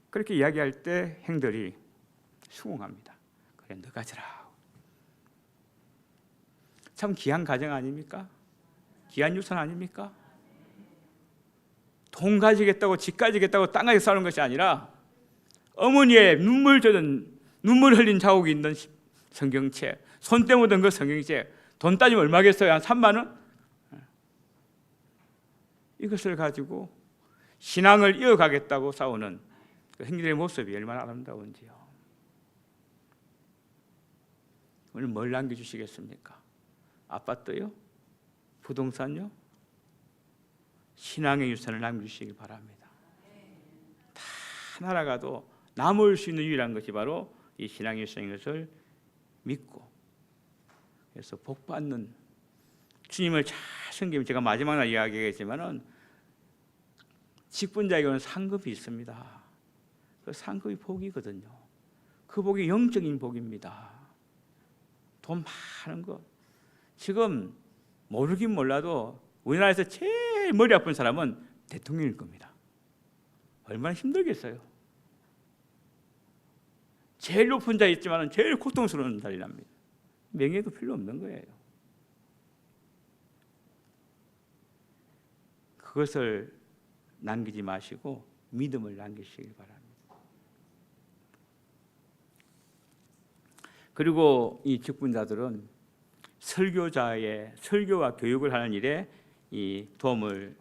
그렇게 이야기할 때 행들이 수긍합니다. 그래, 너 가져라. 참 귀한 가정 아닙니까? 귀한 유산 아닙니까? 돈 가지겠다고 집 가지겠다고 땅 가지고 싸우는 것이 아니라 어머니의 눈물 젖은 눈물 흘린 자국이 있는 성경책, 손때 묻은 그 성경책, 돈 따지면 얼마겠어요? 한 3만 원? 이것을 가지고 신앙을 이어가겠다고 싸우는 그 행들의 모습이 얼마나 아름다운지요. 오늘 뭘 남겨주시겠습니까? 아파트요? 부동산요? 신앙의 유산을 남겨주시기 바랍니다. 다 날아가도 남을 수 있는 유일한 것이 바로 이 신앙의 유산인 것을 믿고, 그래서 복받는 주님을 잘 섬기면, 제가 마지막 날 이야기하겠지만은 직분자에게는 상급이 있습니다. 그 상급이 복이거든요. 그 복이 영적인 복입니다. 돈 많은 것. 지금 모르긴 몰라도 우리나라에서 제일 머리 아픈 사람은 대통령일 겁니다. 얼마나 힘들겠어요. 제일 높은 자에 있지만 제일 고통스러운 자리랍니다. 명예도 필요 없는 거예요. 그것을 남기지 마시고 믿음을 남기시길 바랍니다. 그리고 이 직분자들은 설교자의 설교와 교육을 하는 일에 이 도움을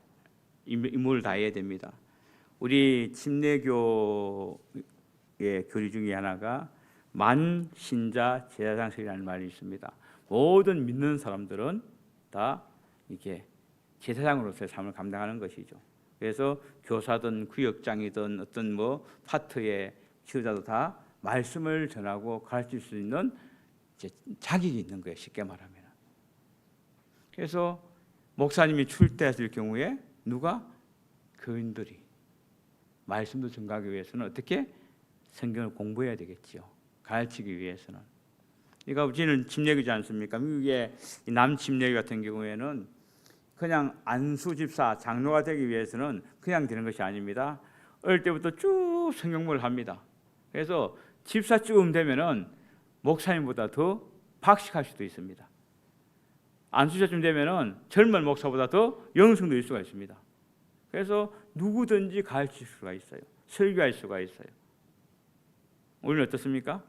임무를 다해야 됩니다. 우리 침례교의 교리 중에 하나가 만신자 제사장설이라는 말이 있습니다. 모든 믿는 사람들은 다 이게 제사장으로서의 삶을 감당하는 것이죠. 그래서 교사든 구역장이든 어떤 뭐 파트의 지도자도 다 말씀을 전하고 가르칠 수 있는 이제 자격이 있는 거예요. 쉽게 말하면. 그래서 목사님이 출퇴했을 경우에 누가? 교인들이 말씀도 전가하기 위해서는 어떻게? 성경을 공부해야 되겠죠. 가르치기 위해서는. 그러니까 우리는 침례교지 않습니까? 미국의 남침례교 같은 경우에는 그냥 안수 집사, 장로가 되기 위해서는 그냥 되는 것이 아닙니다. 어릴 때부터 쭉 성경공부를 합니다. 그래서 집사쯤 되면은 목사님보다 더 박식할 수도 있습니다. 안수자쯤 되면은 젊은 목사보다 더 영성도일 수가 있습니다. 그래서 누구든지 가르칠 수가 있어요. 설교할 수가 있어요. 우리는 어떻습니까?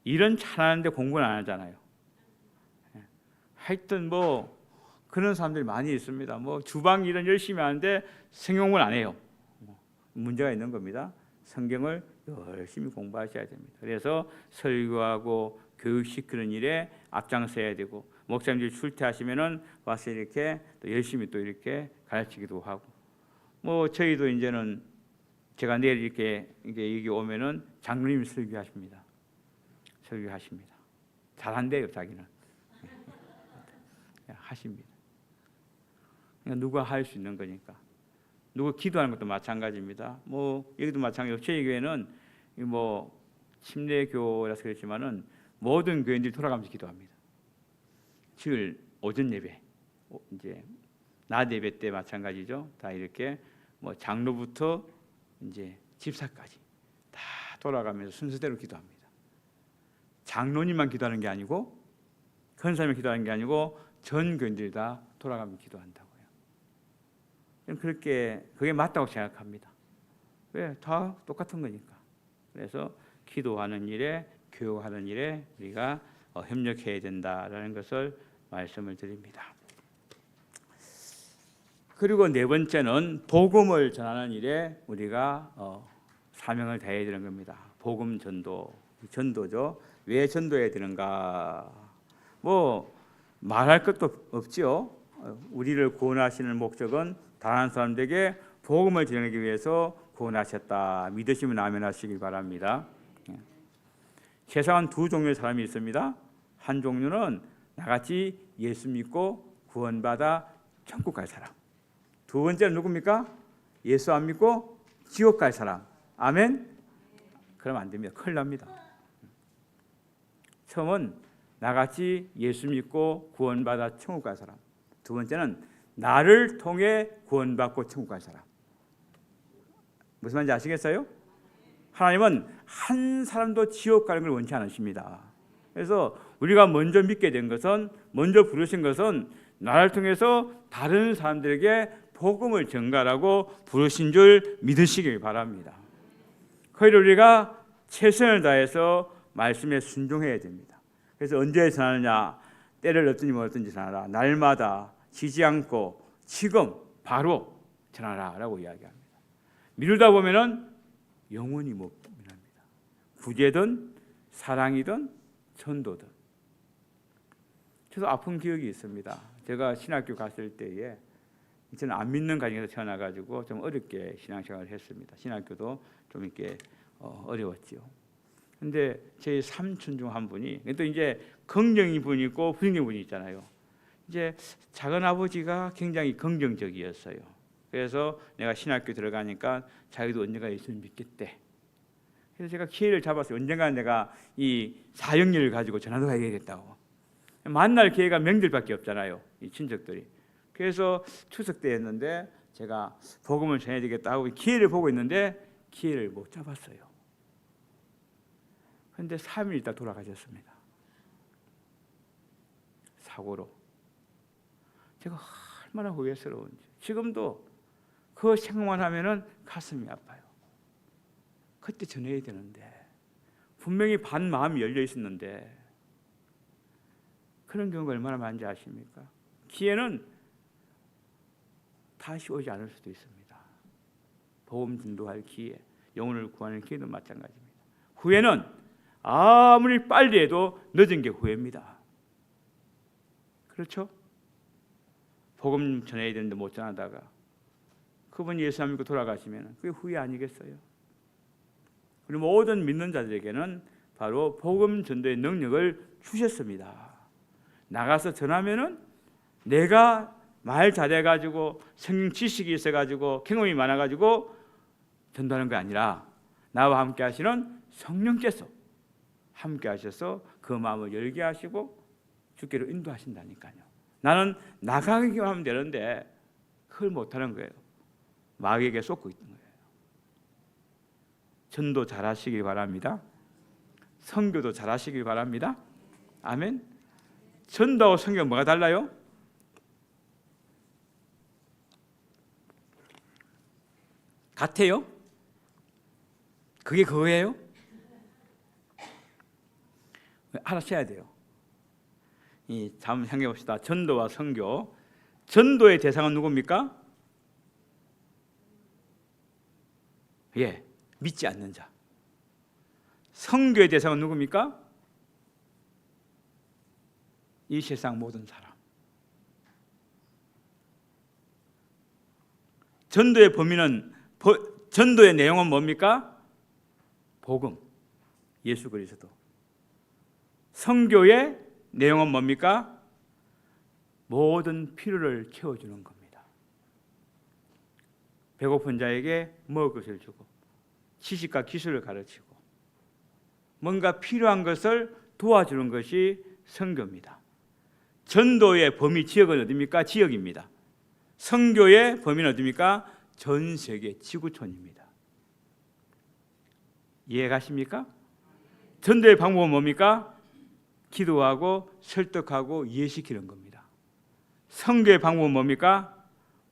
일은 잘하는데 공부는 안 하잖아요. 하여튼 뭐 그런 사람들이 많이 있습니다. 뭐 주방 일은 열심히 하는데 성경을 안 해요. 문제가 있는 겁니다. 성경을 열심히 공부하셔야 됩니다. 그래서 설교하고 교육시키는 일에 앞장서야 되고, 목사님들이 출퇴하시면은 와서 이렇게 또 열심히 또 이렇게 가르치기도 하고, 뭐 저희도 이제는 제가 내일 이렇게 여기 오면은 장로님 설교하십니다. 설교하십니다. 잘한대요, 자기는. 하십니다. 그러니까 누가 할 수 있는 거니까. 누가 기도하는 것도 마찬가지입니다. 뭐 여기도 마찬가지고, 저희 교회는 뭐 침례교라서 그렇지만은 모든 교인들이 돌아가면서 기도합니다. 주일 오전 예배, 이제 낮 예배 때 마찬가지죠. 다 이렇게 뭐 장로부터 이제 집사까지 다 돌아가면서 순서대로 기도합니다. 장로님만 기도하는 게 아니고, 권사님이 기도하는 게 아니고 전 교인들이 다 돌아가면서 기도한다고요. 그게 맞다고 생각합니다. 왜? 다 똑같은 거니까. 그래서 기도하는 일에, 교육하는 일에 우리가 협력해야 된다라는 것을 말씀을 드립니다. 그리고 네 번째는 복음을 전하는 일에 우리가 사명을 다해야 되는 겁니다. 복음 전도죠. 왜 전도해야 되는가? 뭐 말할 것도 없지요. 우리를 구원하시는 목적은 다른 사람들에게 복음을 전하기 위해서 구원하셨다. 믿으시면 아멘하시기 바랍니다. 세상은 두 종류의 사람이 있습니다. 한 종류는 나같이 예수 믿고 구원받아 천국 갈 사람. 두 번째는 누굽니까? 예수 안 믿고 지옥 갈 사람. 아멘? 그러면 안 됩니다. 큰일 납니다. 처음은 나같이 예수 믿고 구원받아 천국 갈 사람. 두 번째는 나를 통해 구원받고 천국 갈 사람. 무슨 말인지 아시겠어요? 하나님은 한 사람도 지옥 가는 걸 원치 않으십니다. 그래서 우리가 먼저 믿게 된 것은, 먼저 부르신 것은 나를 통해서 다른 사람들에게 복음을 전가하라고 부르신 줄 믿으시길 바랍니다. 그래서 우리가 최선을 다해서 말씀에 순종해야 됩니다. 그래서 언제 전하느냐? 때를 얻든지 멀든지 전하라. 날마다 지지 않고 지금 바로 전하라라고 이야기합니다. 미루다 보면은 영원히 못 합니다. 구제든 사랑이든 전도든. 저도 아픈 기억이 있습니다. 제가 신학교 갔을 때에 저는 안 믿는 가정에서 태어나가지고 좀 어렵게 신앙생활을 했습니다. 신학교도 좀 이렇게 어려웠지요. 근데 제 삼촌 중 한 분이, 또 이제 긍정인 분이 있고 부정적인 분이 있잖아요. 이제 작은 아버지가 굉장히 긍정적이었어요. 그래서 내가 신학교 들어가니까 자기도 언젠가 예수를 믿겠대. 그래서 제가 기회를 잡았어요. 언젠가 내가 이 사역일을 가지고 전화도 가야겠다고. 만날 기회가 명절밖에 없잖아요. 이 친척들이. 그래서 추석 때였는데 제가 복음을 전해야 되겠다 하고 기회를 보고 있는데 기회를 못 잡았어요. 그런데 3일 있다 돌아가셨습니다. 사고로. 제가 얼마나 후회스러운지. 지금도 그 생각만 하면은 가슴이 아파요. 그때 전해야 되는데, 분명히 반 마음이 열려 있었는데, 그런 경우가 얼마나 많은지 아십니까? 기회는 다시 오지 않을 수도 있습니다. 복음 전도할 기회, 영혼을 구하는 기회도 마찬가지입니다. 후회는 아무리 빨리 해도 늦은 게 후회입니다. 그렇죠? 복음 전해야 되는데 못 전하다가 그분이 예수 안 믿고 돌아가시면 그게 후회 아니겠어요? 우리 모든 믿는 자들에게는 바로 복음 전도의 능력을 주셨습니다. 나가서 전하면은 내가 말 잘해가지고 성경 지식이 있어가지고 경험이 많아가지고 전도하는 게 아니라 나와 함께 하시는 성령께서 함께 하셔서 그 마음을 열게 하시고 주께로 인도하신다니까요. 나는 나가기만 하면 되는데 그걸 못하는 거예요. 마귀에게 쏟고 있는 거예요. 전도 잘하시길 바랍니다. 선교도 잘하시길 바랍니다. 아멘. 전도하고 선교가 뭐가 달라요? 같아요? 그게 그거예요? 알아셔야 돼요. 한번 생각해 봅시다. 전도와 선교. 전도의 대상은 누굽니까? 예, 믿지 않는 자. 선교의 대상은 누굽니까? 이 세상 모든 사람. 전도의 범위는, 전도의 내용은 뭡니까? 복음, 예수 그리스도. 선교의 내용은 뭡니까? 모든 필요를 채워주는 겁니다. 배고픈 자에게 먹을 것을 주고 지식과 기술을 가르치고 뭔가 필요한 것을 도와주는 것이 선교입니다. 전도의 범위 지역은 어디입니까? 지역입니다. 선교의 범위는 어디입니까? 전 세계 지구촌입니다. 이해가십니까? 전도의 방법은 뭡니까? 기도하고 설득하고 이해시키는 겁니다. 선교의 방법은 뭡니까?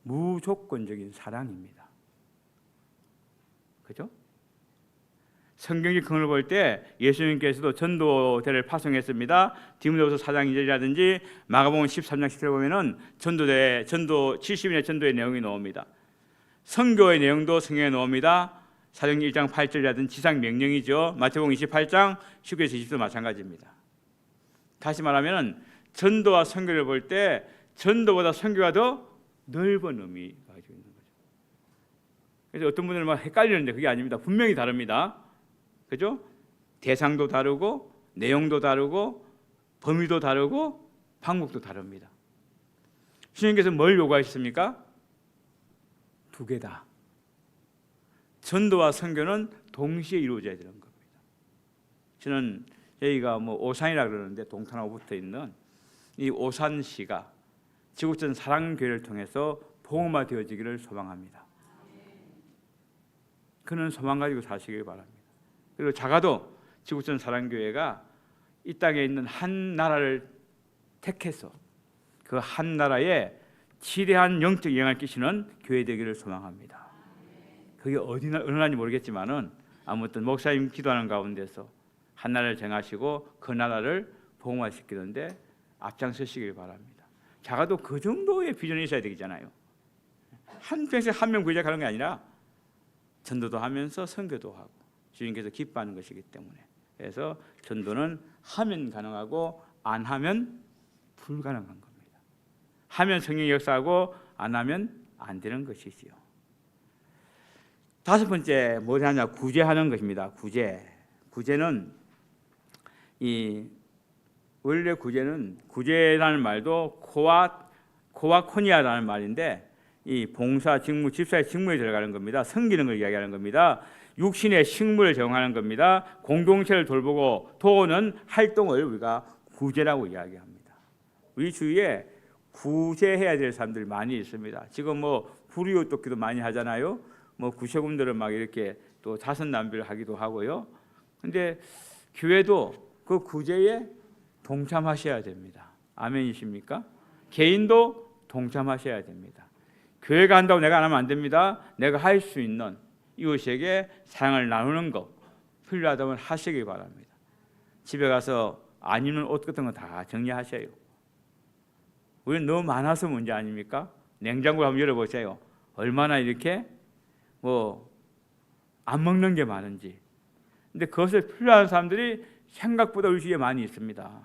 무조건적인 사랑입니다. 그죠? 성경의 근거를 볼 때 예수님께서도 전도대를 파송했습니다. 디모데후서 4장 2절이라든지 마가복음 13장 10절 보면은 전도 70인의 전도의 내용이 나옵니다. 선교의 내용도 성경에 나옵니다. 사도행 1장 8절이라든지 지상 명령이죠. 마태복음 28장 19에서 20도 마찬가지입니다. 다시 말하면 전도와 선교를 볼 때 전도보다 선교가 더 넓은 의미가 가지고 있는 거죠. 그래서 어떤 분들은 막 헷갈리는데 그게 아닙니다. 분명히 다릅니다. 그죠? 대상도 다르고 내용도 다르고 범위도 다르고 방법도 다릅니다. 주님께서 뭘 요구하셨습니까? 두 개다. 전도와 선교는 동시에 이루어져야 되는 겁니다. 저희가 오산이라 그러는데 동탄하고 붙어 있는 이 오산시가 지구촌 사랑교회를 통해서 복음화 되어지기를 소망합니다. 그는 소망 가지고 사시길 바랍니다. 그리고 작아도 지구촌 사랑교회가 이 땅에 있는 한 나라를 택해서 그 한 나라에 지대한 영적 영향을 끼치는 교회 되기를 소망합니다. 그게 어느 나라인지 모르겠지만은 아무튼 목사님 기도하는 가운데서 한 나라를 정하시고 그 나라를 복음화시키는데 앞장서시길 바랍니다. 작아도 그 정도의 비전이 있어야 되잖아요. 한 평생 한 명 구제자 가는 게 아니라 전도도 하면서 선교도 하고 주님께서 기뻐하는 것이기 때문에, 그래서 전도는 하면 가능하고 안 하면 불가능한 겁니다. 하면 성령이 역사하고 안 하면 안 되는 것이지요. 다섯 번째 뭐냐냐, 구제하는 것입니다. 구제는 원래 구제라는 말도 코아코니아라는 말인데 이 봉사, 직무, 집사의 직무에 들어가는 겁니다. 섬기는 걸 이야기하는 겁니다. 육신의 식물을 제공하는 겁니다. 공동체를 돌보고 도우는 활동을 우리가 구제라고 이야기합니다. 우리 주위에 구제해야 될 사람들이 많이 있습니다. 지금 불이웃 돕기도 많이 하잖아요. 구세군들은 막 이렇게 또 자선 낭비를 하기도 하고요. 근데 교회도 그 구제에 동참하셔야 됩니다. 아멘이십니까? 개인도 동참하셔야 됩니다. 교회가 한다고 내가 안 하면 안 됩니다. 내가 할 수 있는 이웃에게 사랑을 나누는 것 필요하다면 하시기 바랍니다. 집에 가서 안 입는 옷 같은 거 다 정리하셔요. 우리는 너무 많아서 문제 아닙니까? 냉장고를 한번 열어보세요. 얼마나 이렇게 안 먹는 게 많은지. 근데 그것을 필요한 사람들이 생각보다 우리 주위에 많이 있습니다.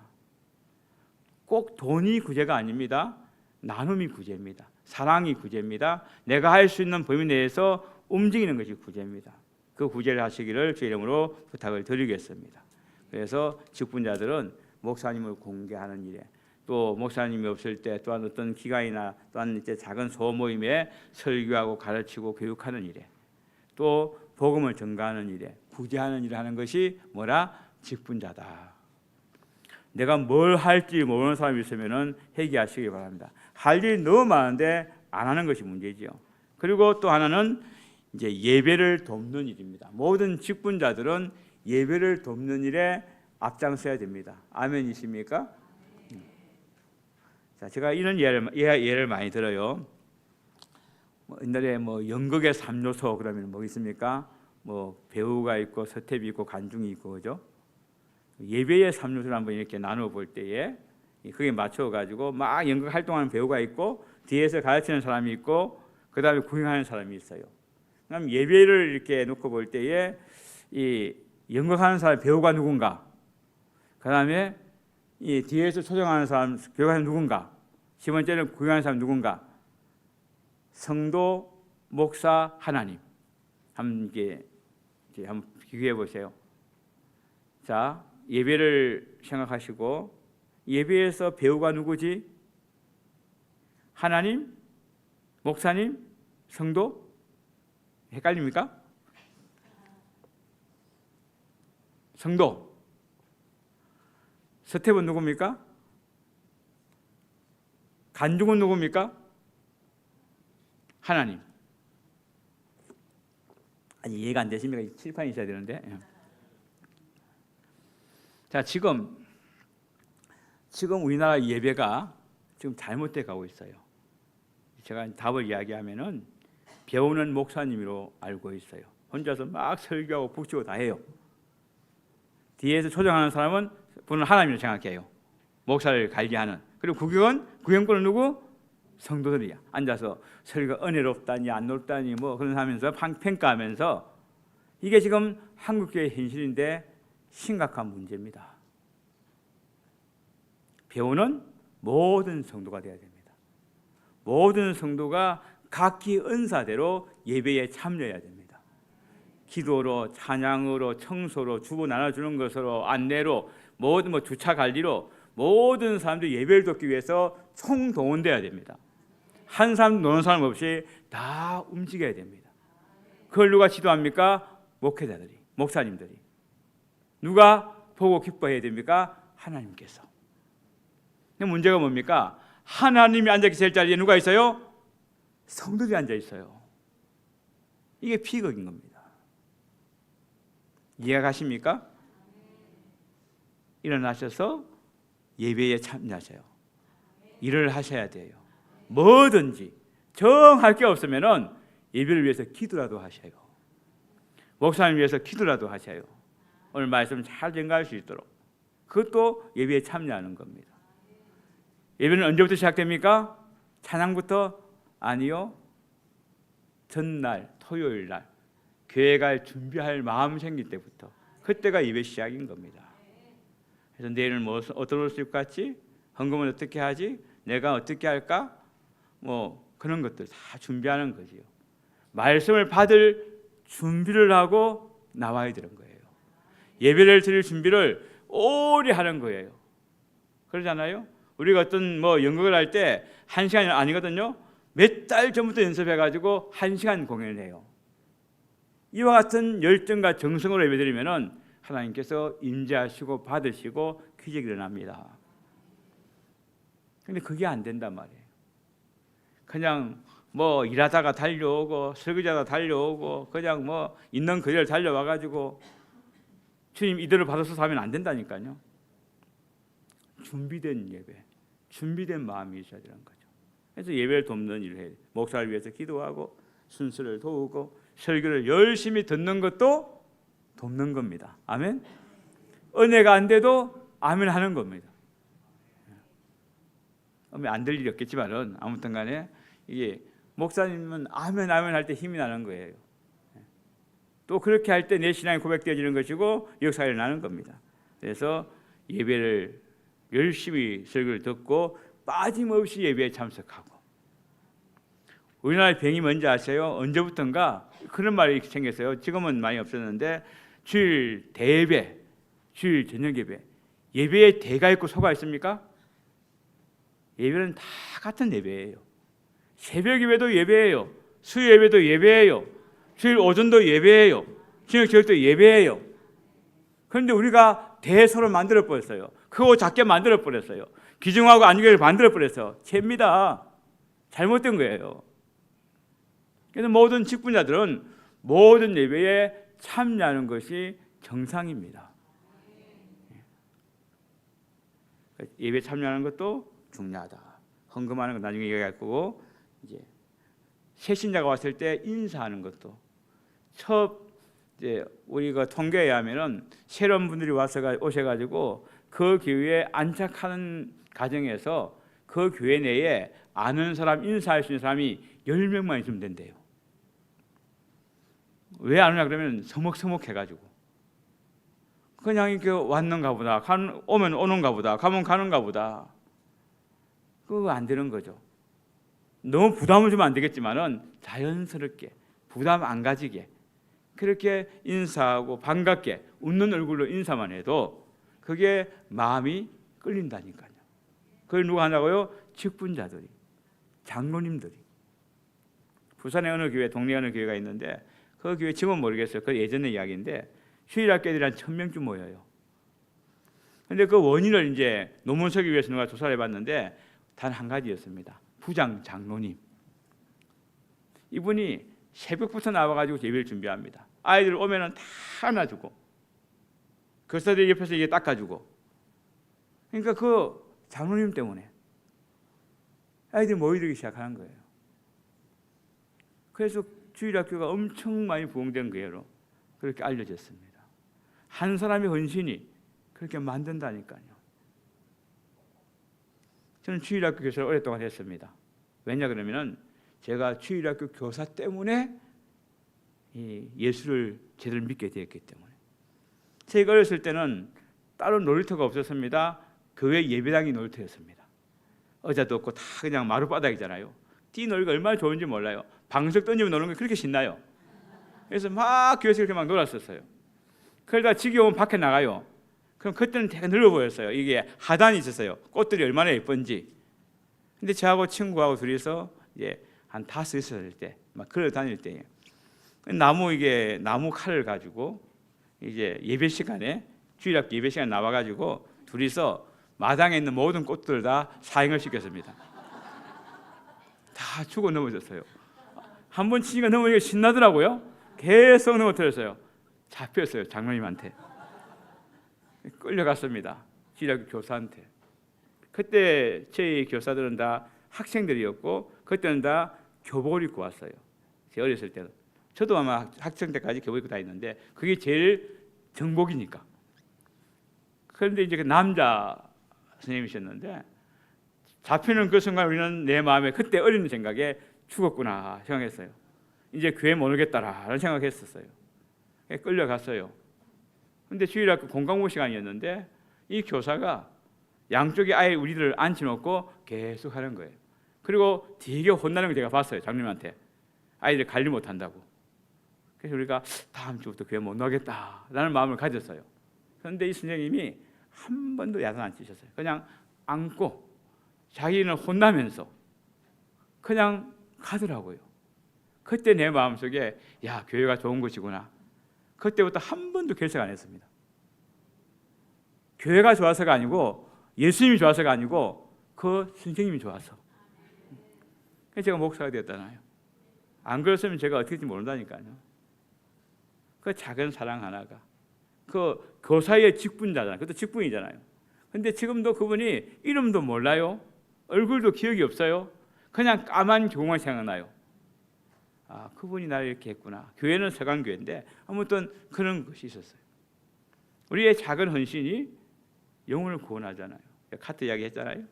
꼭 돈이 구제가 아닙니다. 나눔이 구제입니다. 사랑이 구제입니다. 내가 할 수 있는 범위 내에서 움직이는 것이 구제입니다. 그 구제를 하시기를 주의 이름으로 부탁을 드리겠습니다. 그래서 직분자들은 목사님을 공개하는 일에, 또 목사님이 없을 때 또한 어떤 기간이나 또한 이제 작은 소모임에 설교하고 가르치고 교육하는 일에, 또 복음을 전가하는 일에, 구제하는 일을 하는 것이 직분자다. 내가 뭘 할지 모르는 사람이 있으면은 회개하시기 바랍니다. 할 일이 너무 많은데 안 하는 것이 문제지요. 그리고 또 하나는 이제 예배를 돕는 일입니다. 모든 직분자들은 예배를 돕는 일에 앞장서야 됩니다. 아멘이십니까? 자, 제가 이런 예를 많이 들어요. 옛날에 연극의 3요소 그러면 뭐 있습니까? 배우가 있고 서태비 있고 관중이 있고, 그죠? 예배의 3요소를 한번 이렇게 나누어 볼 때에 그게 맞춰 가지고 막 연극 활동하는 배우가 있고 뒤에서 가르치는 사람이 있고 그다음에 구경하는 사람이 있어요. 그럼 예배를 이렇게 놓고 볼 때에 이 연극하는 사람 배우가 누군가, 그다음에 이 뒤에서 초청하는 사람 배우가 누군가, 세 번째는 구경하는 사람 누군가, 성도, 목사, 하나님. 한번 비교해 보세요. 자, 예배를 생각하시고 예배에서 배우가 누구지? 하나님, 목사님, 성도? 헷갈립니까? 성도. 서태분 누굽니까? 간중은 누굽니까? 하나님. 아니, 이해가 안 되십니까? 칠판이 있어야 되는데. 자, 지금 우리나라 예배가 지금 잘못돼 가고 있어요. 제가 답을 이야기하면은 배우는 목사님으로 알고 있어요. 혼자서 막 설교하고 북치고 다 해요. 뒤에서 초청하는 사람은 분은 하나님을 생각해요. 목사를 관리하는. 그리고 구경꾼은 누구? 성도들이야. 앉아서 설교가 은혜롭다니 안 높다니 그런 하면서 평가하면서, 이게 지금 한국교회의 현실인데 심각한 문제입니다. 배우는 모든 성도가 되어야 됩니다. 모든 성도가 각기 은사대로 예배에 참여해야 됩니다. 기도로, 찬양으로, 청소로, 주보 나눠주는 것으로, 안내로, 모든 주차 관리로 모든 사람들이 예배를 돕기 위해서 총동원돼야 됩니다. 한 사람 노는 사람 없이 다 움직여야 됩니다. 그걸 누가 지도합니까? 목회자들이, 목사님들이. 누가 보고 기뻐해야 됩니까? 하나님께서. 근데 문제가 뭡니까? 하나님이 앉아 계실 자리에 누가 있어요? 성도들이 앉아 있어요. 이게 비극인 겁니다. 이해가 가십니까? 일어나셔서 예배에 참여하세요. 일을 하셔야 돼요. 뭐든지 정할 게 없으면은 예배를 위해서 기도라도 하셔요. 목사님 위해서 기도라도 하셔요. 오늘 말씀 잘 전가할 수 있도록. 그것도 예배에 참여하는 겁니다. 예배는 언제부터 시작됩니까? 찬양부터? 아니요. 전날 토요일 날 교회 갈 준비할 마음 생길 때부터, 그때가 예배 시작인 겁니다. 그래서 내일은 뭐 어떤 옷을 입고 갔지? 헌금은 어떻게 하지? 내가 어떻게 할까? 뭐 그런 것들 다 준비하는 거지요. 말씀을 받을 준비를 하고 나와야 되는 거예요. 예배를 드릴 준비를 오래 하는 거예요. 그러잖아요. 우리가 어떤 뭐 연극을 할 때 1시간이 아니거든요. 몇 달 전부터 연습해가지고 1시간 공연을 해요. 이와 같은 열정과 정성으로 예배드리면은 하나님께서 임재하시고 받으시고 기적이 일어납니다. 근데 그게 안 된단 말이에요. 그냥 뭐 일하다가 달려오고 설거지하다 달려오고 그냥 뭐 있는 그대로 달려와가지고 주님 이대로 받아서 하면 안 된다니까요. 준비된 예배, 준비된 마음이 있어야 되는 거죠. 그래서 예배를 돕는 일을 해요. 목사를 위해서 기도하고 순서를 도우고 설교를 열심히 듣는 것도 돕는 겁니다. 아멘. 은혜가 안 돼도 아멘 하는 겁니다. 안 될 일이 없겠지만은 아무튼 간에 이게 목사님은 아멘 아멘 할 때 힘이 나는 거예요. 또 그렇게 할 때 내 신앙이 고백되어지는 것이고 역사가 일어나는 겁니다. 그래서 예배를 열심히 설교를 듣고 빠짐없이 예배에 참석하고. 우리나라의 병이 뭔지 아세요? 언제부턴가 그런 말이 생겼어요. 지금은 많이 없었는데 주일 대예배, 주일 저녁 예배. 예배에 대가 있고 소가 있습니까? 예배는 다 같은 예배예요. 새벽 예배도 예배예요. 수요 예배도 예배예요. 주일 오전도 예배예요. 저녁 저녁도 예배예요. 그런데 우리가 대서로 만들어 버렸어요. 크고 작게 만들어 버렸어요. 귀중하고 안중하게 만들어 버렸어요. 죄입니다. 잘못된 거예요. 그래서 모든 직분자들은 모든 예배에 참여하는 것이 정상입니다. 예배 참여하는 것도 중요하다. 헌금하는 건 나중에 얘기할 거고, 이제 새신자가 왔을 때 인사하는 것도 첫 이제 우리가 통계에 하면은 새로운 분들이 오셔가지고 그 교회에 안착하는 가정에서 그 교회 내에 아는 사람, 인사할 수 있는 사람이 10명만 있으면 된대요. 왜 안 오냐 그러면 서먹서먹해가지고 그냥 이렇게 왔는가 보다, 오면 오는가 보다, 가면 가는가 보다. 그거 안 되는 거죠. 너무 부담을 주면 안 되겠지만은 자연스럽게 부담 안 가지게 그렇게 인사하고 반갑게 웃는 얼굴로 인사만 해도 그게 마음이 끌린다니까요. 그걸 누가 하냐고요? 직분자들이, 장로님들이. 부산에 어느 교회, 동네 어느 교회가 있는데 그 교회 지금은 모르겠어요. 그 예전의 이야기인데 휴일학교들이 한 1000명쯤 모여요. 그런데 그 원인을 이제 논문 쓰기 위해서 누가 조사를 해봤는데 단 한 가지였습니다. 부장 장로님. 이분이 새벽부터 나와가지고 예배를 준비합니다. 아이들 오면은 다 안아주고 교사들 옆에서 이게 닦아주고. 그러니까 그 장로님 때문에 아이들이 모이기 시작하는 거예요. 그래서 주일학교가 엄청 많이 부흥된 거예요. 그렇게 알려졌습니다. 한 사람의 헌신이 그렇게 만든다니까요. 저는 주일학교 교사를 오랫동안 했습니다. 왜냐 그러면은 제가 주일학교 교사 때문에 예수를 제대로 믿게 되었기 때문에. 제가 어렸을 때는 따로 놀이터가 없었습니다. 교회 예배당이 놀이터였습니다. 의자도 없고 다 그냥 마룻바닥이잖아요. 뛰놀기가 얼마나 좋은지 몰라요. 방석 던지면 노는 게 그렇게 신나요. 그래서 막 교회에서 그렇게 막 놀았었어요. 그러다 지겨우면 밖에 나가요. 그럼 그때는 되게 넓어 보였어요. 이게 하단이 있었어요. 꽃들이 얼마나 예쁜지. 근데 저하고 친구하고 둘이서 이제 한 5, 6살 때 막 걸어 다닐 때 나무 칼을 가지고 이제 예배 시간에 주일학교 예배 시간에 나와 가지고 둘이서 마당에 있는 모든 꽃들 다 사행을 시켰습니다. 다 죽어 넘어졌어요. 한 번 치니까 넘어지니까 신나더라고요. 계속 넘어뜨렸어요. 잡혔어요, 장로님한테. 끌려갔습니다, 주일학교 교사한테. 그때 저희 교사들은 다 학생들이었고 그때는 다 교복을 입고 왔어요. 제 어렸을 때는. 저도 아마 학생 때까지 교복 입고 다녔는데 그게 제일 정복이니까. 그런데 이제 그 남자 선생님이셨는데 잡히는 그 순간 우리는 내 마음에 그때 어린 생각에 죽었구나 생각했어요. 이제 교회 못 오겠다라는 생각했었어요. 끌려갔어요. 근데 주일학교 공강모 시간이었는데 이 교사가 양쪽에 아예 우리를 앉혀놓고 계속 하는 거예요. 그리고 되게 혼나는 걸 제가 봤어요, 장님한테. 아이들 관리 못한다고. 그래서 우리가 다음 주부터 교회 못 나오겠다라는 마음을 가졌어요. 그런데 이 선생님이 한 번도 야단 안 치셨어요. 그냥 안고 자기는 혼나면서 그냥 가더라고요. 그때 내 마음속에 야, 교회가 좋은 곳이구나. 그때부터 한 번도 결석 안 했습니다. 교회가 좋아서가 아니고 예수님이 좋아서가 아니고 그 선생님이 좋아서. 그래서 제가 목사가 되었잖아요. 안 그랬으면 제가 어떻게 될지 모른다니까요. 그 작은 사랑 하나가 그 교사의 직분자잖아요. 그것도 직분이잖아요. 근데 지금도 그분이 이름도 몰라요. 얼굴도 기억이 없어요. 그냥 까만 경우만 생각나요. 아, 그분이 나를 이렇게 했구나. 교회는 서강교회인데 아무튼 그런 것이 있었어요. 우리의 작은 헌신이 영혼을 구원하잖아요. 카트 이야기 했잖아요.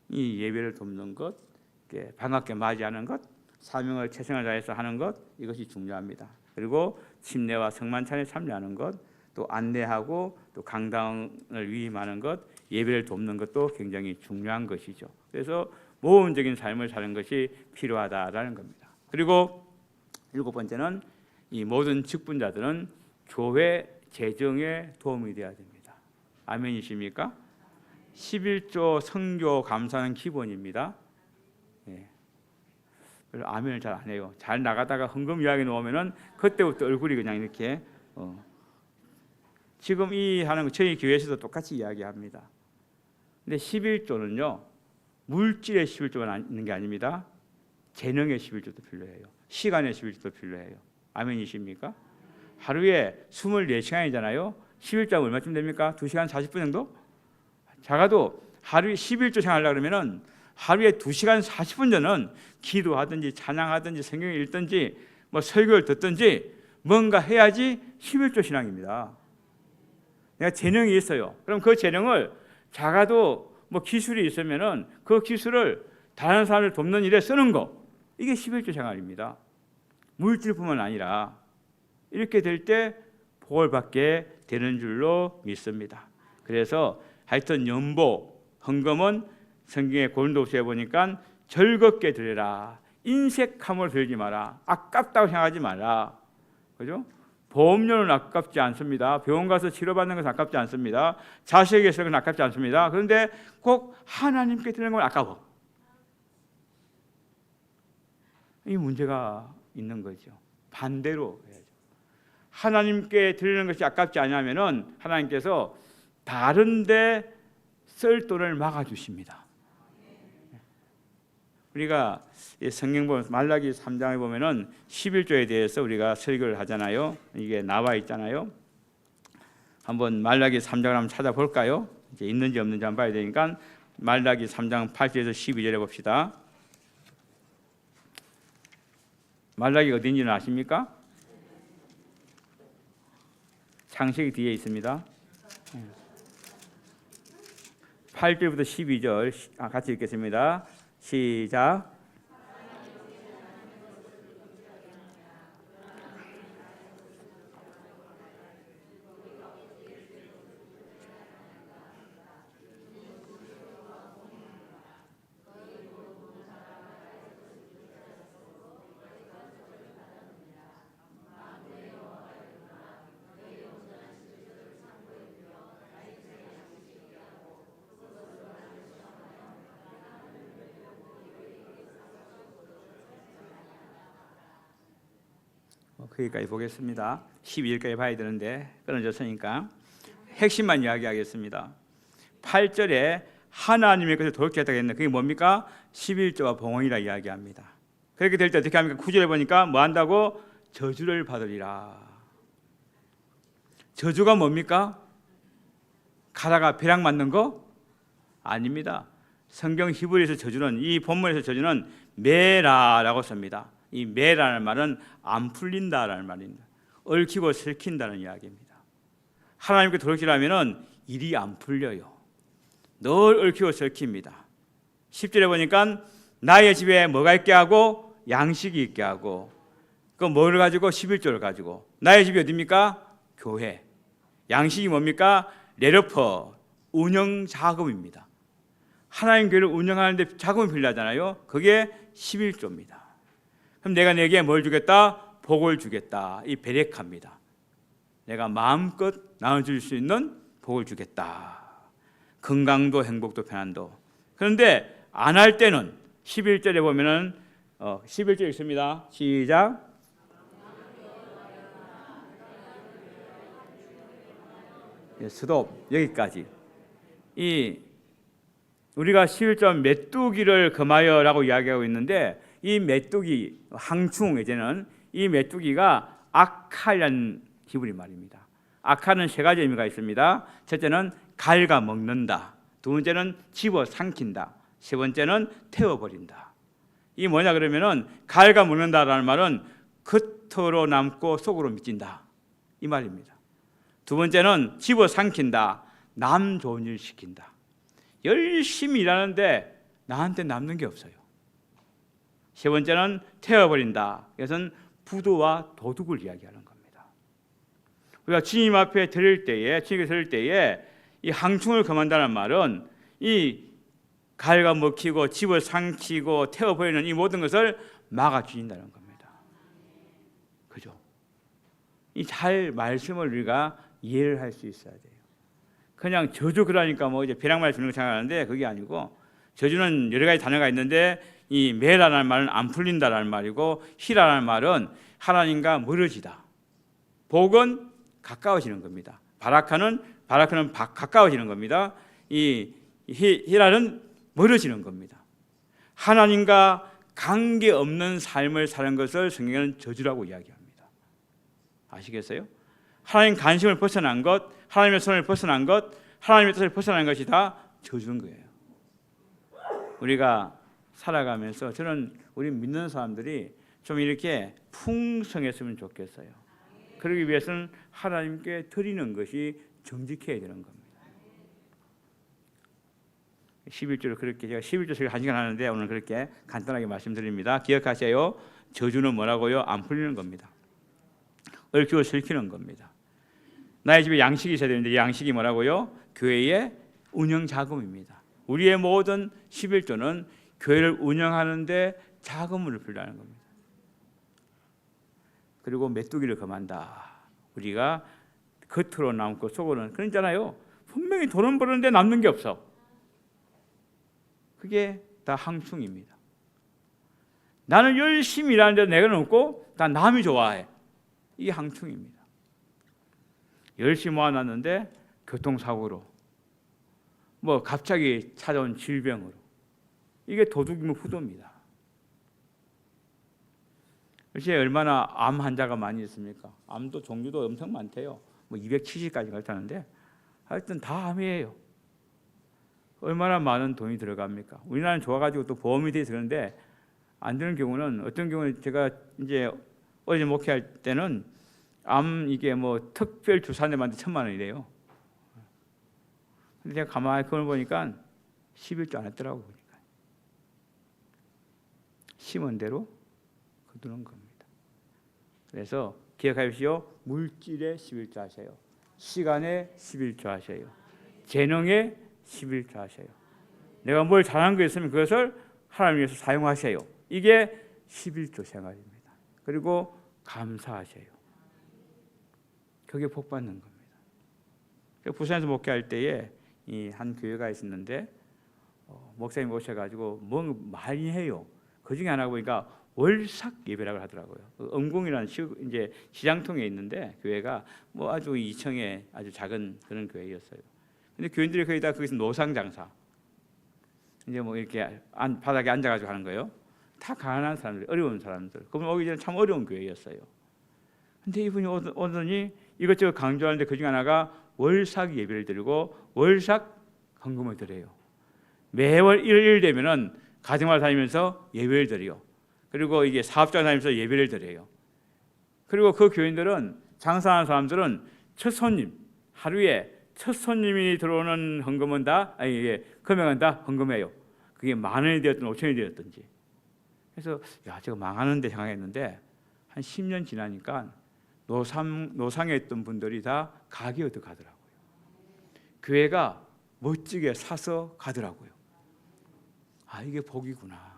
이 예배를 돕는 것, 반갑게 맞이하는 것, 사명을 최선을 다해서 하는 것, 이것이 중요합니다. 그리고 침례와 성만찬에 참여하는 것, 또 안내하고 또 강당을 위임하는 것, 예배를 돕는 것도 굉장히 중요한 것이죠. 그래서 모험적인 삶을 사는 것이 필요하다라는 겁니다. 그리고 7번째는 이 모든 직분자들은 교회 재정에 도움이 되어야 됩니다. 아멘이십니까? 11조 선교 감사는 기본입니다. 예. 아멘을 잘 안 해요. 잘 나가다가 헌금 이야기 나오면은 그때부터 얼굴이 그냥 이렇게 지금 이 하는 거 저희 교회에서도 똑같이 이야기합니다. 근데 11조는요 물질의 11조만 있는 게 아닙니다. 재능의 11조도 필요해요. 시간의 11조도 필요해요. 아멘이십니까? 하루에 24시간이잖아요. 11조가 얼마쯤 됩니까? 2시간 40분 정도? 작아도 하루에 11조 생활하려고 그러면은 하루에 2시간 40분 전은 기도하든지 찬양하든지 성경을 읽든지 뭐 설교를 듣든지 뭔가 해야지 11조 신앙입니다. 내가 재능이 있어요. 그럼 그 재능을 작아도 뭐 기술이 있으면은 그 기술을 다른 사람을 돕는 일에 쓰는 거, 이게 11조 생활입니다. 물질뿐만 아니라 이렇게 될 때 복을 받게 되는 줄로 믿습니다. 그래서 하여튼 연보, 헌금은 성경의 고린도후서에 보니까 즐겁게 드려라. 인색함으로 들지 마라. 아깝다고 생각하지 마라. 그죠? 보험료는 아깝지 않습니다. 병원 가서 치료받는 것은 아깝지 않습니다. 자식에게 쓰는 건 아깝지 않습니다. 그런데 꼭 하나님께 드리는 건 아까워. 이 문제가 있는 거죠. 반대로 해야죠. 하나님께 드리는 것이 아깝지 않으면은 하나님께서 다른 데 쓸 돈을 막아주십니다. 우리가 성경 보면 말라기 3장에 보면은 11조에 대해서 우리가 설교를 하잖아요. 이게 나와 있잖아요. 한번 말라기 3장을 한번 찾아볼까요? 이제 있는지 없는지 한번 봐야 되니까 말라기 3장 8절에서 12절에 봅시다. 말라기 어딘지는 아십니까? 창세기 뒤에 있습니다. 8절부터 12절 같이 읽겠습니다. 시작. 거기까지 보겠습니다. 12일까지 봐야 되는데 끊어졌으니까 핵심만 이야기하겠습니다. 8절에 하나님의 것을 돌이켰다고 했는데 그게 뭡니까? 11조와 봉헌이라 이야기합니다. 그렇게 될 때 어떻게 합니까? 9절에 보니까 뭐 한다고? 저주를 받으리라. 저주가 뭡니까? 가다가 벼락 맞는 거? 아닙니다. 성경 히브리서 저주는, 이 본문에서 저주는 메라라고 씁니다. 이 메라는 말은 안 풀린다라는 말입니다. 얽히고 설킨다는 이야기입니다. 하나님께 돌이키려면 일이 안 풀려요. 늘 얽히고 설킵니다. 10절에 보니까 나의 집에 뭐가 있게 하고 양식이 있게 하고, 그 뭐를 가지고? 11조를 가지고. 나의 집이 어디입니까? 교회. 양식이 뭡니까? 레르퍼, 운영 자금입니다. 하나님 교회를 운영하는데 자금이 필요하잖아요. 그게 11조입니다. 그럼 내가 내게 뭘 주겠다? 복을 주겠다. 이 베레카입니다. 내가 마음껏 나눠줄 수 있는 복을 주겠다. 건강도 행복도 편안도. 그런데 안 할 때는 11절에 보면은 11절 읽습니다. 시작. 스톱. 여기까지. 이 우리가 11절 메뚜기를 금하여라고 이야기하고 있는데, 이 메뚜기 항충, 이제는 이 메뚜기가 아카라는 히브리 말입니다. 아카는 세 가지 의미가 있습니다. 첫째는 갉아 먹는다. 두 번째는 집어 삼킨다. 세 번째는 태워버린다. 이 뭐냐 그러면은 갉아 먹는다라는 말은 겉으로 남고 속으로 미친다, 이 말입니다. 두 번째는 집어 삼킨다. 남 좋은 일 시킨다. 열심히 일하는데 나한테 남는 게 없어요. 세 번째는 태워버린다. 이것은 부도와 도둑을 이야기하는 겁니다. 우리가 주님 앞에 드릴 때에, 주님께 드릴 때에 이 항충을 금한다는 말은 이 갉아 먹히고 집을 삼키고 태워버리는 이 모든 것을 막아주신다는 겁니다. 그죠? 이 잘 말씀을 우리가 이해를 할 수 있어야 돼요. 그냥 저주 그러니까 뭐 이제 벼락말 주는 거 생각하는데 그게 아니고, 저주는 여러 가지 단어가 있는데 이 메라라는 말은 안 풀린다라는 말이고, 히라라는 말은 하나님과 멀어지다. 복은 가까워지는 겁니다. 바라카는 가까워지는 겁니다. 이 히라는 멀어지는 겁니다. 하나님과 관계없는 삶을 사는 것을 성경은 저주라고 이야기합니다. 아시겠어요? 하나님 관심을 벗어난 것, 하나님의 손을 벗어난 것, 하나님의 뜻을 벗어난 것이 다 저주인 거예요. 우리가 살아가면서 저는 우리 믿는 사람들이 좀 이렇게 풍성했으면 좋겠어요. 그러기 위해서는 하나님께 드리는 것이 정직해야 되는 겁니다. 11조를 그렇게, 제가 11조를 1시간 하는데 오늘 그렇게 간단하게 말씀드립니다. 기억하세요. 저주는 뭐라고요? 안 풀리는 겁니다. 얽히고 설키는 겁니다. 나의 집에 양식이 있어야 되는데, 양식이 뭐라고요? 교회의 운영 자금입니다. 우리의 모든 11조는 교회를 운영하는데 자금을 필요하는 겁니다. 그리고 메뚜기를 금한다. 우리가 겉으로 남고 속으로는, 그러잖아요. 분명히 돈은 버는데 남는 게 없어. 그게 다 항충입니다. 나는 열심히 일하는데 내가 없고 다 남이 좋아해. 이게 항충입니다. 열심히 모아놨는데 교통사고로, 뭐 갑자기 찾아온 질병으로, 이게 도둑이면 후도입니다. 요새 얼마나 암 환자가 많이 있습니까? 암도 종류도 엄청 많대요. 뭐 270까지 그렇다는데 하여튼 다 암이에요. 얼마나 많은 돈이 들어갑니까? 우리나라는 좋아가지고 또 보험이 돼서 그런데 안 되는 경우는, 어떤 경우는 제가 이제 어제 목회할 때는 암 이게 뭐 특별 주사한대 만들 1,000만 원이래요. 근데 제가 가만히 그걸 보니까 11조 안 했더라고. 보니까 심은 대로 거두는 겁니다. 그래서 기억하십시오. 물질에 11조 하세요. 시간에 11조 하세요. 재능에 11조 하세요. 내가 뭘 잘한 거 있으면 그것을 하나님 위해서 사용하세요. 이게 11조 생활입니다. 그리고 감사하세요. 그게 복 받는 겁니다. 부산에서 목회할 때에 이 한 교회가 있었는데 목사님 오셔가지고 뭐 많이 해요. 그 중에 하나 보니까 월삭 예배라고 하더라고요. 음궁이라는 이제 시장통에 있는데 교회가 뭐 아주 이청에 아주 작은 그런 교회였어요. 근데 교인들이 거의 다 거기서 노상 장사, 이제 뭐 이렇게 바닥에 앉아가지고 하는 거예요. 다 가난한 사람들, 어려운 사람들. 그분 오기 전에 참 어려운 교회였어요. 근데 이분이 오더니 이것저것 강조하는데 그 중에 하나가 월삭 예배를 드리고 월삭 헌금을 드려요. 매월 1일 되면은 가정마을 다니면서 예배를 드려요. 그리고 이게 사업장 다니면서 예배를 드려요. 그리고 그 교인들은, 장사하는 사람들은 첫 손님, 하루에 첫 손님이 들어오는 헌금은 다, 금액은 다 헌금해요. 그게 10,000원이 되었든 5,000원이 되었든지. 그래서 야, 저거 망하는데 생각했는데 한 10년 지나니까 노상에 있던 분들이 다 가게 얻어 가더라고요. 교회가 멋지게 사서 가더라고요. 아, 이게 복이구나.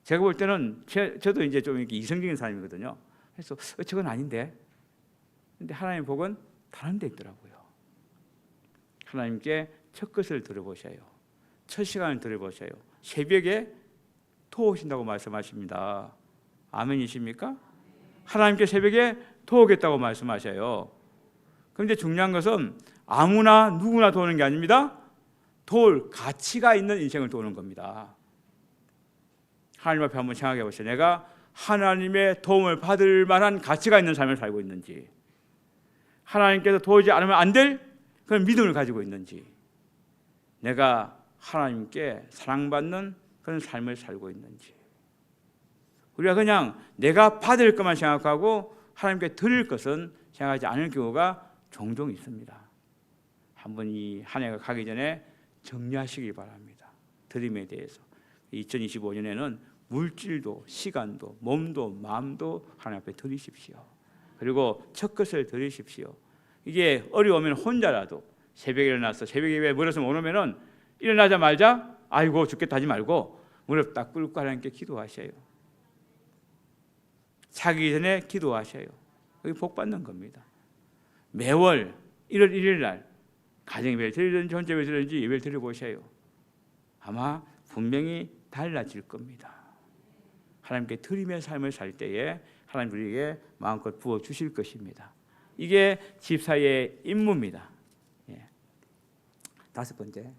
제가 볼 때는 저도 이제 좀 이렇게 이성적인 사람이거든요. 그래서 저건 아닌데. 근데 하나님의 복은 다른 데 있더라고요. 하나님께 첫 것을 들어보셔요. 첫 시간을 들어보셔요. 새벽에 토오신다고 말씀하십니다. 아멘이십니까? 하나님께 새벽에 토오겠다고 말씀하셔요. 그런데 중요한 것은 아무나 누구나 도는 게 아닙니다. 도울 가치가 있는 인생을 도는 겁니다. 하나님 앞에 한번 생각해 보세요. 내가 하나님의 도움을 받을 만한 가치가 있는 삶을 살고 있는지, 하나님께서 도우지 않으면 안 될 그런 믿음을 가지고 있는지, 내가 하나님께 사랑받는 그런 삶을 살고 있는지. 우리가 그냥 내가 받을 것만 생각하고 하나님께 드릴 것은 생각하지 않을 경우가 종종 있습니다. 한번 이 한 해가 가기 전에 정리하시기 바랍니다. 드림에 대해서. 2025년에는 물질도 시간도 몸도 마음도 하나님 앞에 드리십시오. 그리고 첫 것을 드리십시오. 이게 어려우면 혼자라도 새벽에 일어나서 새벽에 왜 멀어서 못 오면은 일어나자마자 아이고 죽겠다 하지 말고 무릎 딱 꿇고 하나님께 기도하셔요. 자기 전에 기도하셔요. 그게 복 받는 겁니다. 매월 1월 1일 날 가정 예배를 드리든지 혼자 예배를 드리든지 예배를 드려보셔요. 아마 분명히 달라질 겁니다. 하나님께 드림의 삶을 살 때에 하나님 우리에게 마음껏 부어주실 것입니다. 이게 집사의 임무입니다. 다섯 번째,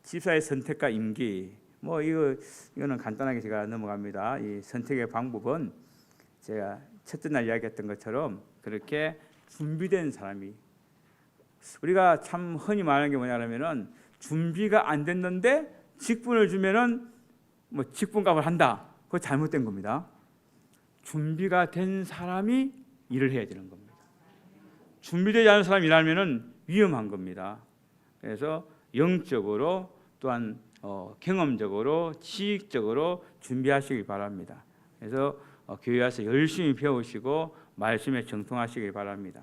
집사의 선택과 임기. 뭐 이거는 간단하게 제가 넘어갑니다. 이 선택의 방법은 제가 첫째 날 이야기했던 것처럼 그렇게 준비된 사람이, 우리가 참 흔히 말하는 게 뭐냐면은 준비가 안 됐는데 직분을 주면은 뭐 직분값을 한다. 그거 잘못된 겁니다. 준비가 된 사람이 일을 해야 되는 겁니다. 준비되지 않은 사람이 일하면은 위험한 겁니다. 그래서 영적으로 또한 경험적으로 지식적으로 준비하시기 바랍니다. 그래서 교회 와서 열심히 배우시고 말씀에 정통하시기 바랍니다.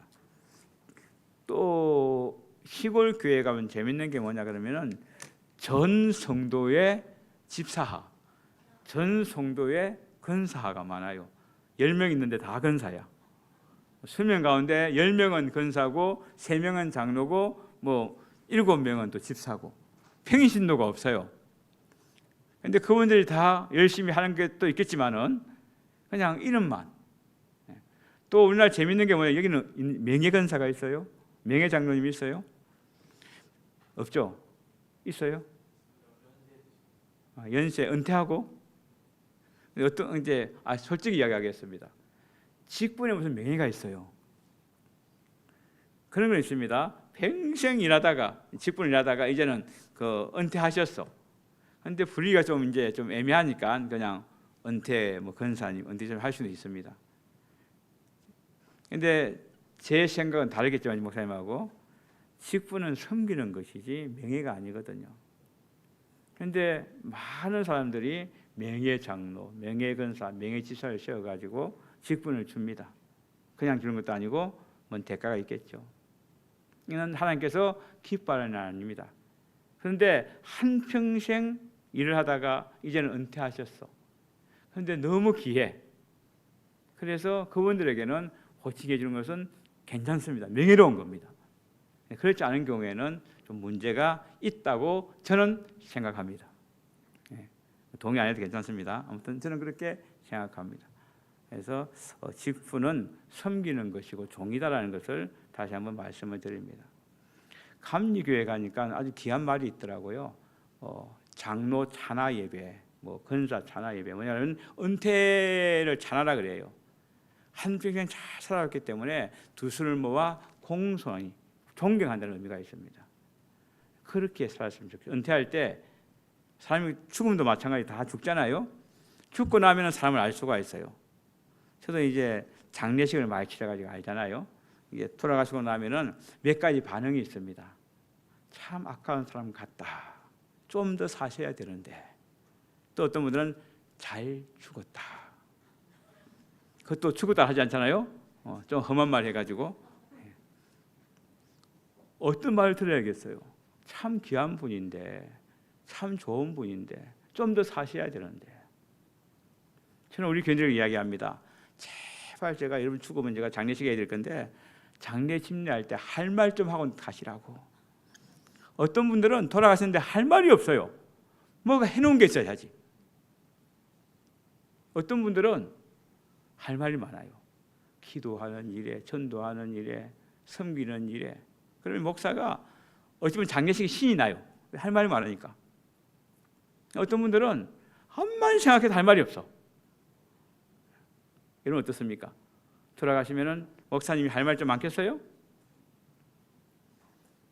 또 시골 교회 가면 재밌는 게 뭐냐 그러면은 전 성도의 집사하, 전 성도의 건사하가 많아요. 10명 있는데 다 건사야. 20명 가운데 10명은 건사고 3명은 장로고 뭐 7명은 또 집사고 평신도가 없어요. 근데 그분들이 다 열심히 하는 게 또 있겠지만은 그냥 이름만. 또 우리나라 재밌는 게 뭐냐, 여기는 명예건사가 있어요? 명예장로님이 있어요? 없죠? 있어요? 연세 은퇴하고 어떤 이제 솔직히 이야기하겠습니다. 직분에 무슨 명예가 있어요? 그런 건 있습니다. 평생 일하다가 직분을 일하다가 이제는 은퇴하셨어. 근데 분위기가 좀 이제 좀 애매하니까 그냥 은퇴 뭐 건사님 은퇴 좀 할 수도 있습니다. 근데 제 생각은 다르겠지만 목사님하고 직분은 섬기는 것이지 명예가 아니거든요. 근데 많은 사람들이 명예장로, 명예건사, 명예지사를 세워가지고 직분을 줍니다. 그냥 주는 것도 아니고 뭔 대가가 있겠죠. 이는 하나님께서 기뻐하는 일 아닙니다. 그런데 한평생 일을 하다가 이제는 은퇴하셨어. 그런데 너무 귀해. 그래서 그분들에게는 호칭해 주는 것은 괜찮습니다. 명예로운 겁니다. 그렇지 않은 경우에는 좀 문제가 있다고 저는 생각합니다. 동의 안 해도 괜찮습니다. 아무튼 저는 그렇게 생각합니다. 그래서 직분은 섬기는 것이고 종이다라는 것을 다시 한번 말씀을 드립니다. 감리교회 가니까 아주 귀한 말이 있더라고요. 장로 찬화 예배, 뭐 근사 찬화 예배, 뭐냐면 은퇴를 찬하라 그래요. 한평생 잘 살아왔기 때문에 두 손을 모아 공손히 존경한다는 의미가 있습니다. 그렇게 살았으면 좋겠어요. 은퇴할 때 사람이 죽음도 마찬가지 다 죽잖아요. 죽고 나면 사람을 알 수가 있어요. 저도 이제 장례식을 많이 치러가지고 알잖아요. 이게 돌아가시고 나면은 몇 가지 반응이 있습니다. 참 아까운 사람 같다. 좀 더 사셔야 되는데. 또 어떤 분들은 잘 죽었다. 그것도 죽었다 하지 않잖아요. 좀 험한 말 해가지고 어떤 말을 들어야겠어요. 참 귀한 분인데, 참 좋은 분인데 좀 더 사셔야 되는데. 저는 우리 교인들에게 이야기합니다. 제발 제가 여러분 죽으면 제가 장례식 해야 될 건데 장례 집례할 때 할 말 좀 하고 가시라고. 어떤 분들은 돌아가시는데 할 말이 없어요. 뭐가 해놓은 게 있어야지. 어떤 분들은 할 말이 많아요. 기도하는 일에, 전도하는 일에, 섬기는 일에. 그러면 목사가 어찌 보면 장례식에 신이 나요. 할 말이 많으니까. 어떤 분들은 한만 생각해도 할 말이 없어. 여러분 어떻습니까? 돌아가시면은 목사님이 할 말 좀 많겠어요?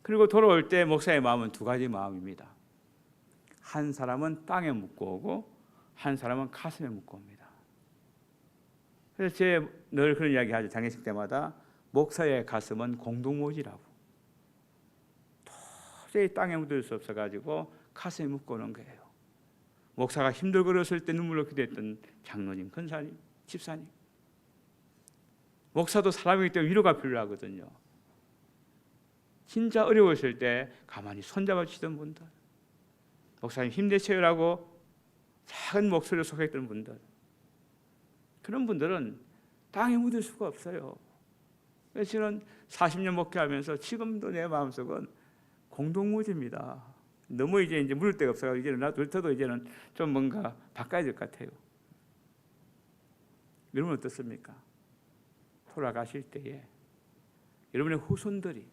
그리고 돌아올 때 목사의 마음은 두 가지 마음입니다. 한 사람은 땅에 묻고 오고 한 사람은 가슴에 묻고 옵니다. 그래서 제 늘 그런 이야기 하죠. 장례식 때마다 목사의 가슴은 공동모지라고. 도저히 땅에 묻을 수 없어가지고 가슴에 묻고 오는 거예요. 목사가 힘들고 그랬을 때 눈물로 기도했던 장로님, 권사님, 집사님. 목사도 사람이기 때문에 위로가 필요하거든요. 진짜 어려웠을 때 가만히 손잡아 주시던 분들, 목사님 힘내세요라고 작은 목소리로 소개했던 분들, 그런 분들은 땅에 묻을 수가 없어요. 그래서 저는 40년 목회하면서 지금도 내 마음속은 공동모지입니다. 너무 이제 물을 데가 없어서 이제는 저도 이제는 좀 뭔가 바꿔야 될 것 같아요. 여러분 어떻습니까? 돌아가실 때에 여러분의 후손들이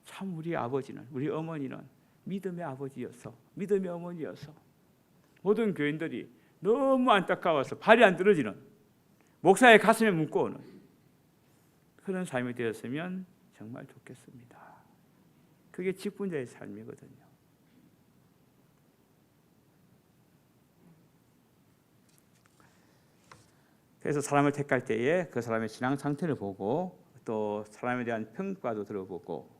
참 우리 아버지는, 우리 어머니는 믿음의 아버지였어, 믿음의 어머니였어. 모든 교인들이 너무 안타까워서 발이 안 떨어지는 목사의 가슴에 묻고 오는 그런 삶이 되었으면 정말 좋겠습니다. 그게 직분자의 삶이거든요. 그래서 사람을 택할 때에 그 사람의 신앙 상태를 보고 또 사람에 대한 평가도 들어보고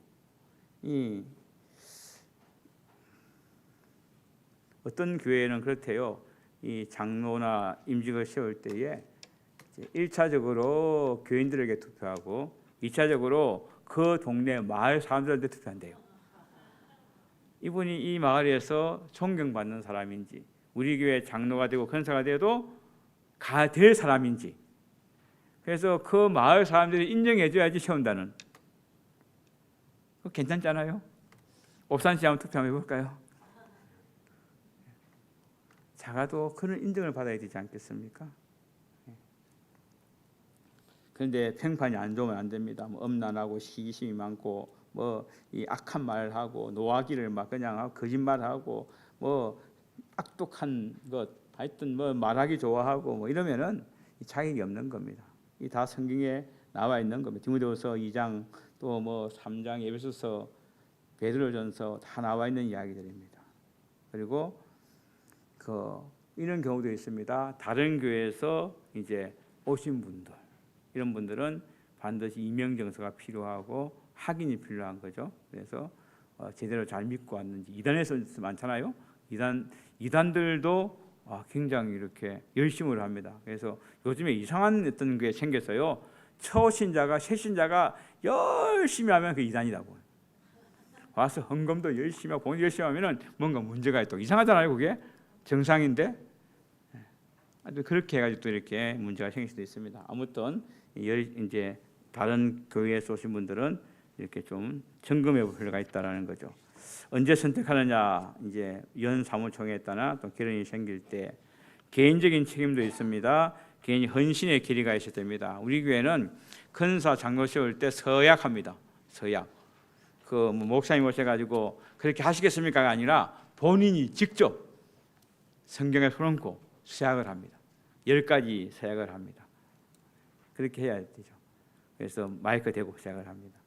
어떤 교회는 그렇대요. 이 장로나 임직을 세울 때에 1차적으로 교인들에게 투표하고 2차적으로 그 동네 마을 사람들한테 투표한대요. 이분이 이 마을에서 존경받는 사람인지, 우리 교회 장로가 되고 권사가 되어도 될 사람인지, 그래서 그 마을 사람들이 인정해줘야지 세운다는. 그거 괜찮잖아요. 옥산시 한번 투표 한번 해볼까요? 작아도 그런 인정을 받아야 되지 않겠습니까? 그런데 평판이 안 좋으면 안 됩니다. 뭐 엄난하고 시기심이 많고 뭐 이 악한 말을 하고 노하기를 막 그냥 하고 거짓말하고 뭐 악독한 것 하여튼 뭐 말하기 좋아하고 뭐 이러면은 자격이 없는 겁니다. 이 다 성경에 나와 있는 겁니다. 디모데후서 2장 또 뭐 3장 에베소서 베드로전서 다 나와 있는 이야기들입니다. 그리고 이런 경우도 있습니다. 다른 교회에서 이제 오신 분들, 이런 분들은 반드시 이명정서가 필요하고 확인이 필요한 거죠. 그래서 제대로 잘 믿고 왔는지. 이단에서 많잖아요. 이단들도 굉장히 이렇게 열심을 합니다. 그래서 요즘에 이상한 어떤 게 생겼어요. 초신자가 새신자가 열심히 하면 그 이단이라고. 와서 헌금도 열심히 하고 봉지 열심히 하면은 뭔가 문제가 있다고. 이상하잖아요, 그게. 정상인데. 그렇게 해가지고 또 이렇게 문제가 생길 수도 있습니다. 아무튼 이제 다른 교회에서 오신 분들은 이렇게 좀 점검해 볼 필요가 있다라는 거죠. 언제 선택하느냐, 이제 연 사무총회에 따라 또 결혼이 생길 때 개인적인 책임도 있습니다. 개인 헌신의 길이가 있어야 됩니다. 우리 교회는 큰사 장로 세울 때 서약합니다. 서약. 그 목사님 오셔가지고 그렇게 하시겠습니까가 아니라 본인이 직접 성경에 손 얹고 서약을 합니다. 10가지 서약을 합니다. 그렇게 해야 되죠. 그래서 마이크 대고 서약을 합니다.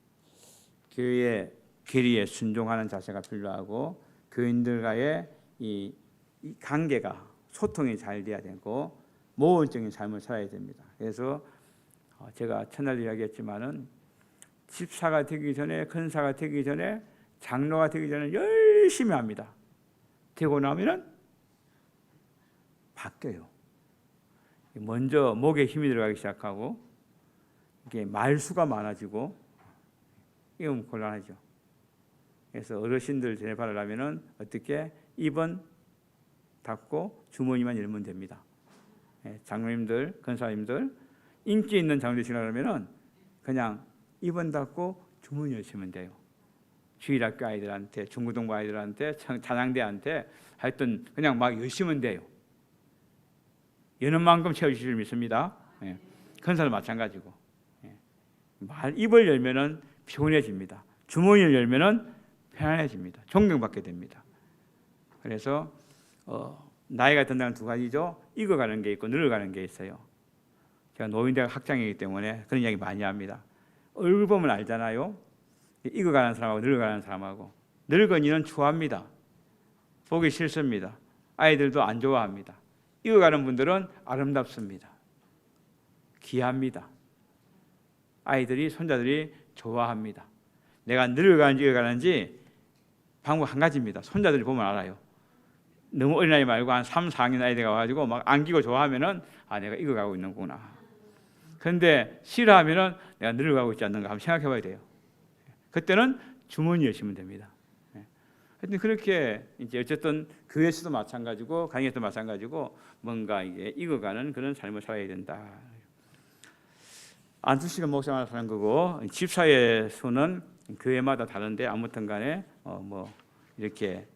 교회의 계리에 순종하는 자세가 필요하고 교인들과의 이 관계가 소통이 잘 돼야 되고 모범적인 삶을 살아야 됩니다. 그래서 제가 첫날 이야기했지만은 집사가 되기 전에, 큰사가 되기 전에, 장로가 되기 전에 열심히 합니다. 되고 나면은 바뀌어요. 먼저 목에 힘이 들어가기 시작하고 이게 말수가 많아지고 이건 곤란하죠. 그래서 어르신들 대접하려면은 어떻게 입은 닫고 주머니만 열면 됩니다. 장로님들, 권사님들 인기 있는 장로 되시려면은 그냥 입은 닫고 주머니 여시면 돼요. 주일학교 아이들한테, 중고등부 아이들한테, 찬양대한테 하여튼 그냥 막 여시면 돼요. 여는 만큼 채우실 줄 믿습니다. 권사도 마찬가지고. 입을 열면은 피곤해집니다. 주머니를 열면은 편안해집니다. 존경받게 됩니다. 그래서 나이가 든다는 두 가지죠. 익어가는 게 있고 늙어가는 게 있어요. 제가 노인대학 학장이기 때문에 그런 이야기 많이 합니다. 얼굴 보면 알잖아요. 익어가는 사람하고 늙어가는 사람하고. 늙은이는 추합니다. 보기 싫습니다. 아이들도 안 좋아합니다. 익어가는 분들은 아름답습니다. 귀합니다. 아이들이, 손자들이 좋아합니다. 내가 늙어가는지 익어가는지 방법 한 가지입니다. 손자들이 보면 알아요. 너무 어린아이 말고 한 3, 4학년 아이 돼가지고 막 안기고 좋아하면은 내가 익어가고 있는구나. 그런데 싫어하면은 내가 늙어가고 있지 않는가 한번 생각해 봐야 돼요. 그때는 주머니 여시면 됩니다. 하여튼 그렇게 이제 어쨌든 교회에서도 마찬가지고 가정에서도 마찬가지고 뭔가 이게 익어가는 그런 삶을 살아야 된다. 안수식은 목사만 사는 거고 집사의 수는 교회마다 다른데 아무튼 간에 뭐 이렇게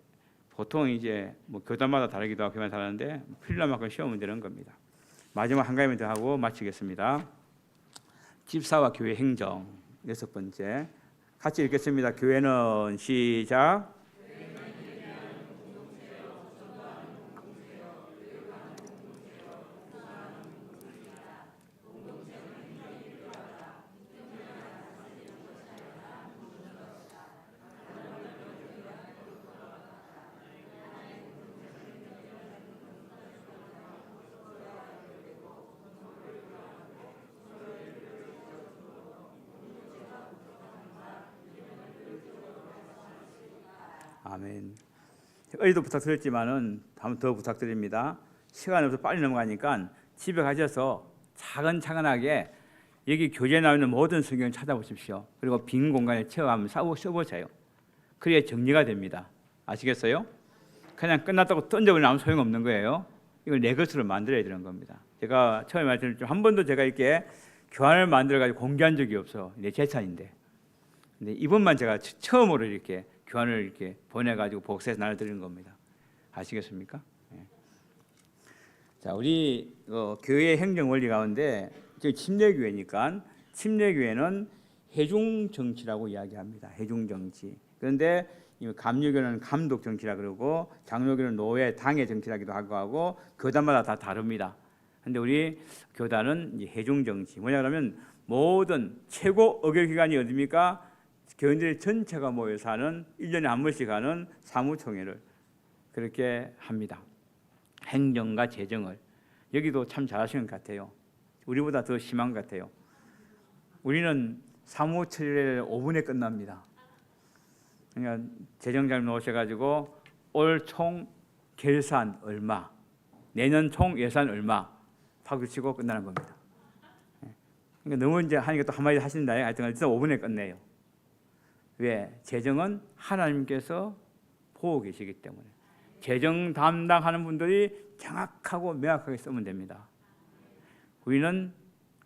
보통 이제 뭐 교단마다 다르기도 하고 교회마다 다른데 필요한 만큼 시험은 되는 겁니다. 마지막 한 가지만 더 하고 마치겠습니다. 집사와 교회 행정 6번째 같이 읽겠습니다. 교회는 시작. 아멘. 어제도 부탁드렸지만은 한번 더 부탁드립니다. 시간이 없어서 빨리 넘어가니까 집에 가셔서 차근차근하게 여기 교재에 나와 있는 모든 성경을 찾아보십시오. 그리고 빈 공간에 채워가면 써보세요. 그래야 정리가 됩니다. 아시겠어요? 그냥 끝났다고 던져버리면 아무 소용없는 거예요. 이걸 내 것으로 만들어야 되는 겁니다. 제가 처음에 말씀드렸지만 한 번도 제가 이렇게 교환을 만들어가지고 공개한 적이 없어. 내 재산인데. 근데 이번만 제가 처음으로 이렇게 교환을 이렇게 보내가지고 복사해서 나눠드리는 겁니다. 아시겠습니까? 네. 자, 우리 교회 행정 원리 가운데 침례교회니까 침례교회는 회중 정치라고 이야기합니다. 회중 정치. 그런데 감리교는 감독 정치라 그러고 장로교는 노예 당의 정치라기도 하고 교단마다 다 다릅니다. 그런데 우리 교단은 회중 정치. 뭐냐 그러면 모든 최고 의결 기관이 어디입니까? 교인들이 전체가 모여서 하는 1년에 한 번씩 하는 사무총회를 그렇게 합니다. 행정과 재정을. 여기도 참 잘하시는 것 같아요. 우리보다 더 심한 것 같아요. 우리는 사무처리를 5분에 끝납니다. 그러니까 재정장님 오셔가지고 올 총 결산 얼마, 내년 총 예산 얼마 박수 치고 끝나는 겁니다. 그러니까 너무 이제 하니까 또 한마디 하신다. 하여튼 일단 5분에 끝내요. 왜? 재정은 하나님께서 보고 계시기 때문에 재정 담당하는 분들이 정확하고 명확하게 쓰면 됩니다. 우리는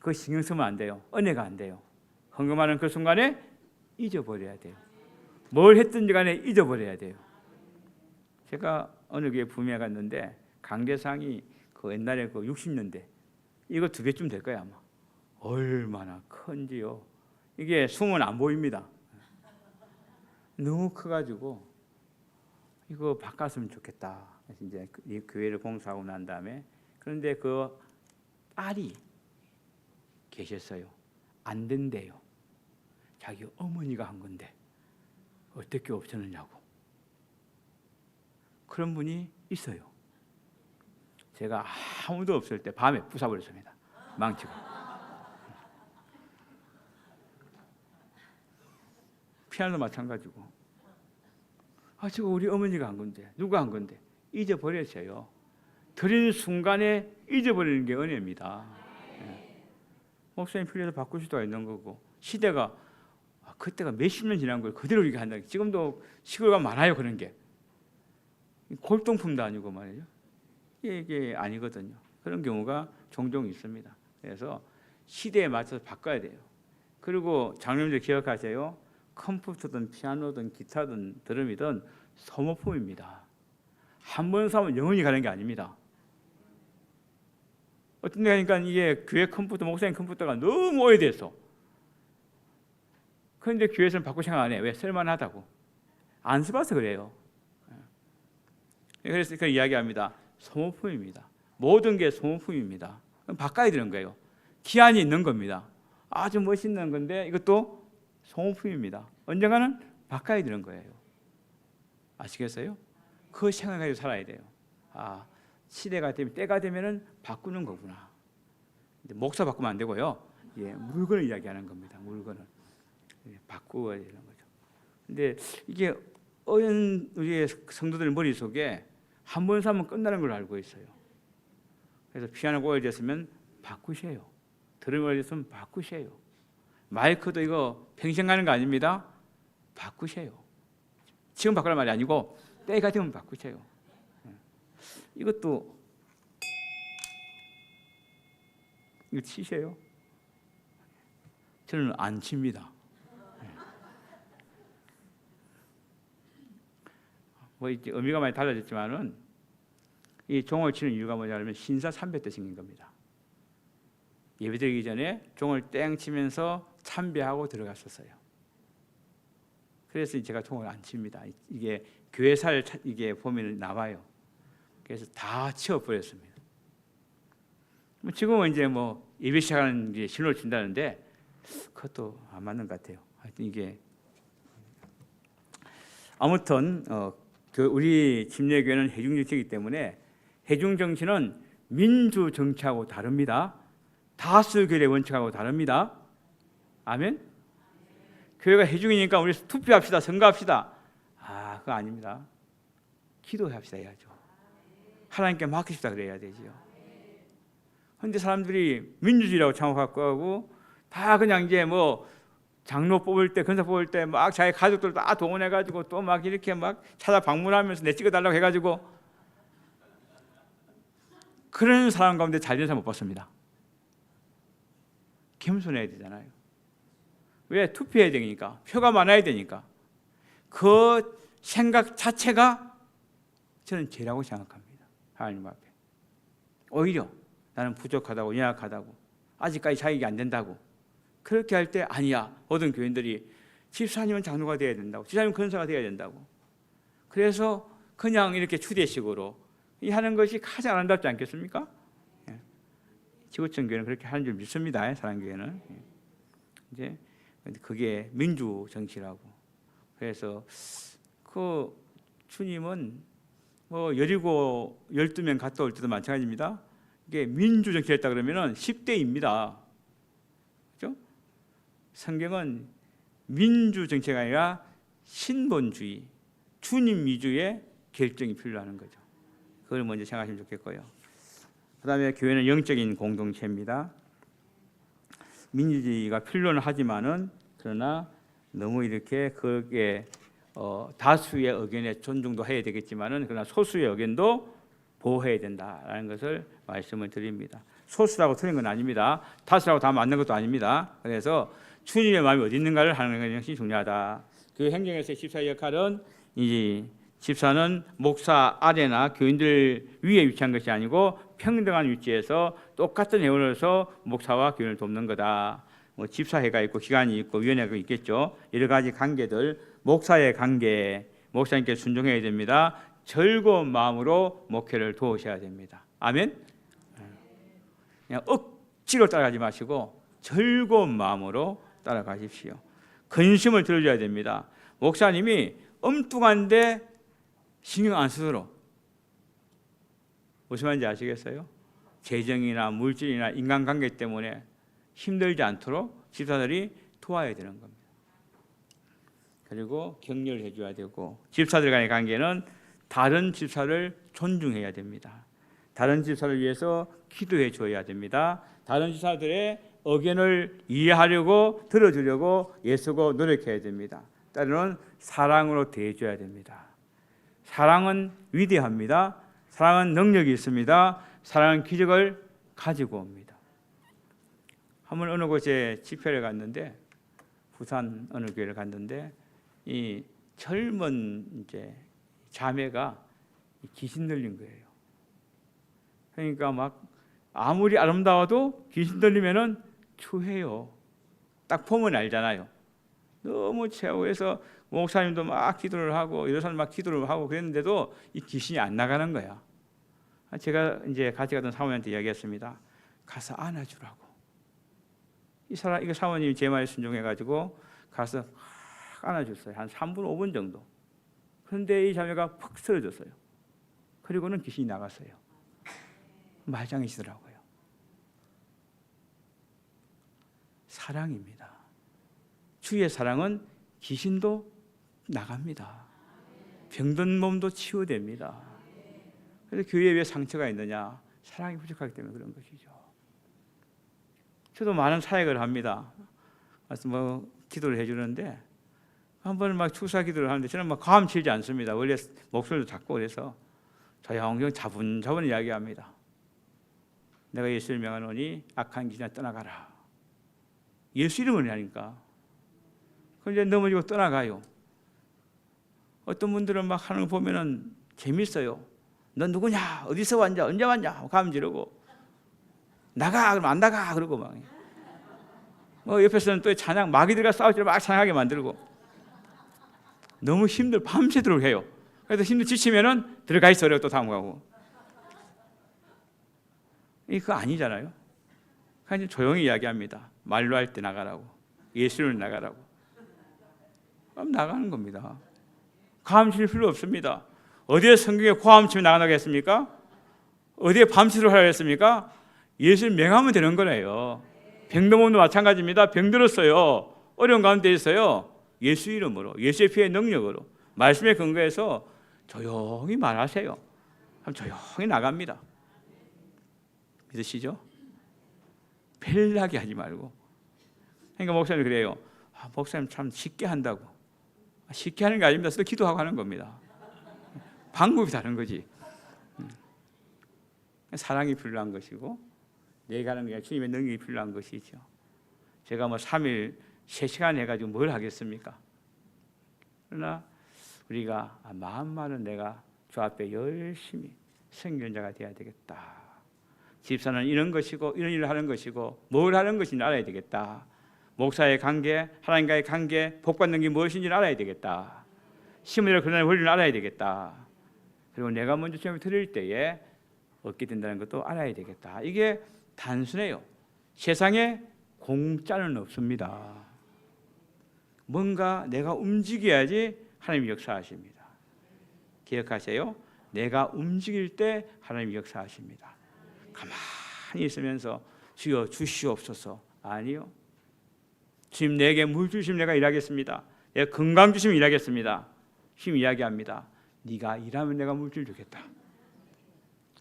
그 신경 쓰면 안 돼요. 은혜가 안 돼요. 헌금하는 그 순간에 잊어버려야 돼요. 뭘 했든지 간에 잊어버려야 돼요. 제가 어느 교회 부임해 갔는데 강대상이 그 옛날에 그 60년대 이거 2배쯤 될 거야 아마. 얼마나 큰지요. 이게 숨은 안 보입니다. 너무 커가지고 이거 바꿨으면 좋겠다. 그래서 이제 이 교회를 봉사하고 난 다음에 그런데 그 딸이 계셨어요. 안 된대요. 자기 어머니가 한 건데 어떻게 없애느냐고. 그런 분이 있어요. 제가 아무도 없을 때 밤에 부숴버렸습니다. 망치고. 피아노도 마찬가지고. 저거 우리 어머니가 한 건데 누가 한 건데 잊어버렸어요. 드리는 순간에 잊어버리는 게 은혜입니다. 목사님 필요해서 바꿀 수도 있는 거고 시대가 그때가 몇십 년 지난 걸 그대로 이렇게 한다. 지금도 시골가 많아요 그런 게. 골동품도 아니고 말이죠. 이게 아니거든요. 그런 경우가 종종 있습니다. 그래서 시대에 맞춰서 바꿔야 돼요. 그리고 장로님들 기억하세요. 컴퓨터든 피아노든 기타든 드럼이든 소모품입니다. 한 번 사면 영원히 가는 게 아닙니다. 어떤 데 가니까 이게 교회 컴퓨터, 목사님 컴퓨터가 너무 오래돼서 그런데 교회에서는 바꿀 생각 안 해. 왜? 쓸만하다고. 안 써봐서 그래요. 그래서 그 이야기합니다. 소모품입니다. 모든 게 소모품입니다. 그럼 바꿔야 되는 거예요. 기한이 있는 겁니다. 아주 멋있는 건데 이것도 소모품입니다. 언젠가는 바꿔야 되는 거예요. 아시겠어요? 그 생각을 가지고 살아야 돼요. 시대가 되면 때가 되면은 바꾸는 거구나. 목사 바꾸면 안 되고요. 물건을 이야기하는 겁니다. 물건을 바꾸어야 되는 거죠. 근데 이게 우리의 성도들 머릿속에 한 번 사면 끝나는 걸 알고 있어요. 그래서 피아노가 오래됐으면 바꾸세요. 드럼이 오래됐으면 바꾸세요. 마이크도 이거 평생 가는 거 아닙니다. 바꾸세요. 지금 바꾸란 말이 아니고 때가 되면 바꾸세요. 이것도 이거 치세요. 저는 안 칩니다. 뭐 이제 의미가 많이 달라졌지만은 이 종을 치는 이유가 뭐냐면 신사 300대 생긴 겁니다. 예배드리기 전에 종을 땡 치면서 참배하고 들어갔었어요. 그래서 제가 종을 안 칩니다. 이게 교회사를 이게 보면 나와요. 그래서 다 치워버렸습니다. 지금은 이제 뭐 예배 시작하는 게 신호를 준다는데 그것도 안 맞는 것 같아요. 하여튼 이게 아무튼 우리 침례교회는 해중정치이기 때문에 해중정치는 민주정치하고 다릅니다. 다수결의 원칙하고 다릅니다. 아멘? 교회가 해중이니까 우리 투표합시다, 선거합시다. 그거 아닙니다. 기도합시다 해야죠. 하나님께 맡깁시다 그래야 되지요. 그런데 사람들이 민주주의라고 창업하고 하고 다 그냥 이제 뭐 장로 뽑을 때, 권사 뽑을 때 막 자기 가족들 다 동원해가지고 또 막 이렇게 막 찾아 방문하면서 내 찍어달라고 해가지고 그런 사람 가운데 잘된 사람 못 봤습니다. 겸손해야 되잖아요. 왜? 투표해야 되니까. 표가 많아야 되니까. 그 생각 자체가 저는 죄라고 생각합니다. 하나님 앞에. 오히려 나는 부족하다고, 연약하다고, 아직까지 자격이 안 된다고 그렇게 할 때 아니야. 모든 교인들이 집사님은 장로가 되어야 된다고, 집사님은 권사가 되어야 된다고. 그래서 그냥 이렇게 추대식으로 하는 것이 가장 아름답지 않겠습니까? 지구촌 교회는 그렇게 하는 줄 믿습니다. 사랑교회는. 이제 그게 민주 정치라고. 그래서 그 주님은 뭐 17, 12명 갔다 올 때도 마찬가지입니다. 이게 민주 정치를 했다 그러면은 10대입니다. 그렇죠? 성경은 민주 정치가 아니라 신본주의, 주님 위주의 결정이 필요한 거죠. 그걸 먼저 생각하시면 좋겠고요. 그 다음에 교회는 영적인 공동체입니다. 민주주의가 필요는 하지만은 그러나 너무 이렇게 그게 다수의 의견에 존중도 해야 되겠지만은 그러나 소수의 의견도 보호해야 된다라는 것을 말씀을 드립니다. 소수라고 틀린 건 아닙니다. 다수라고 다 맞는 것도 아닙니다. 그래서 주님의 마음이 어디 있는가를 하는 것이 중요하다. 교회 행정에서의 집사의 역할은 이제 집사는 목사 아래나 교인들 위에 위치한 것이 아니고 평등한 위치에서 똑같은 회원으로서 목사와 교인을 돕는 거다. 뭐 집사회가 있고 기관이 있고 위원회가 있겠죠. 여러 가지 관계들, 목사의 관계, 목사님께 순종해야 됩니다. 즐거운 마음으로 목회를 도우셔야 됩니다. 아멘. 그냥 억지로 따라가지 마시고 즐거운 마음으로 따라가십시오. 근심을 들어줘야 됩니다. 목사님이 엉뚱한데 신경 안 쓰도록, 무슨 말인지 아시겠어요? 재정이나 물질이나 인간관계 때문에 힘들지 않도록 집사들이 도와야 되는 겁니다. 그리고 격려를 해줘야 되고, 집사들 간의 관계는 다른 집사를 존중해야 됩니다. 다른 집사를 위해서 기도해 줘야 됩니다. 다른 집사들의 의견을 이해하려고 들어주려고 애쓰고 노력해야 됩니다. 때로는 사랑으로 대해줘야 됩니다. 사랑은 위대합니다. 사랑은 능력이 있습니다. 사랑은 기적을 가지고 옵니다. 한번 어느 곳에 집회를 갔는데, 부산 어느 교회를 갔는데, 이 젊은 이제 자매가 귀신 들린 거예요. 그러니까 막 아무리 아름다워도 귀신 들리면은 추해요. 딱 보면 알잖아요. 너무 최후에서 목사님도 막 기도를 하고 여러 사람 막 기도를 하고 그랬는데도 이 귀신이 안 나가는 거야. 제가 이제 같이 갔던 사모님한테 이야기했습니다. 가서 안아주라고. 이거 사모님이 제 말에 순종해가지고 가서 안아줬어요. 한 3분 5분 정도. 그런데 이 자매가 푹 쓰러졌어요. 그리고는 귀신이 나갔어요. 말짱이시더라고요. 사랑입니다. 주의 사랑은 귀신도 나갑니다. 병든 몸도 치유됩니다. 그래서 교회에 왜 상처가 있느냐? 사랑이 부족하기 때문에 그런 것이죠. 저도 많은 사역을 합니다. 그래서 뭐 기도를 해주는데, 한 번 막 축사 기도를 하는데 저는 막 과음치지 않습니다. 원래 목소리도 작고 그래서 조용히 차분차분 이야기합니다. 내가 예수를 명하노니 악한 귀신아 떠나가라. 예수 이름을 하니까. 그런데 넘어지고 떠나가요. 어떤 분들은 막 하는 거 보면은 재밌어요. 넌 누구냐? 어디서 왔냐? 언제 왔냐? 가면 지르고 나가 그러면 안 나가 그러고 막. 옆에서는 또 찬양 마귀들과 싸우지 막 찬양하게 만들고 너무 밤새도록 해요. 그래서 지치면은 들어가 있어요. 또 다음 가고. 그거 아니잖아요. 그냥 조용히 이야기합니다. 말로 할 때 나가라고, 예수를 나가라고. 그럼 나가는 겁니다. 과음칠 필요 없습니다. 어디에 성경에 과음치면 나가겠습니까? 어디에 밤새도록 하라고 했습니까? 예수를 명하면 되는 거예요. 병든 몸도 마찬가지입니다. 병들었어요. 어려운 가운데 있어요. 예수 이름으로, 예수의 피의 능력으로, 말씀에 근거해서 조용히 말하세요. 그럼 조용히 나갑니다. 믿으시죠? 벨나게 하지 말고. 그러니까 목사님 그래요. 목사님 참 쉽게 한다고. 쉽게 하는 게 아닙니다. 또 기도하고 하는 겁니다. 방법이 다른 거지. 사랑이 필요한 것이고, 내가 하는 게 주님의 능력이 필요한 것이죠. 제가 뭐 3일 3시간 해가지고 뭘 하겠습니까? 그러나 우리가 마음만은 내가 주 앞에 열심히 성경자가 되어야 되겠다. 집사는 이런 것이고 이런 일을 하는 것이고 뭘 하는 것인지 알아야 되겠다. 목사의 관계, 하나님과의 관계, 복받는 게 무엇인지 알아야 되겠다. 심으려 그러는 원리를 알아야 되겠다. 그리고 내가 먼저 주님을 드릴 때에 얻게 된다는 것도 알아야 되겠다. 이게 단순해요. 세상에 공짜는 없습니다. 뭔가 내가 움직여야지 하나님이 역사하십니다. 기억하세요. 내가 움직일 때 하나님이 역사하십니다. 가만히 있으면서 주여 주시옵소서. 아니요. 주님 내게 물 주시면 내가 일하겠습니다. 내가 건강 주시면 일하겠습니다. 주님 이야기합니다. 네가 일하면 내가 물질 주겠다.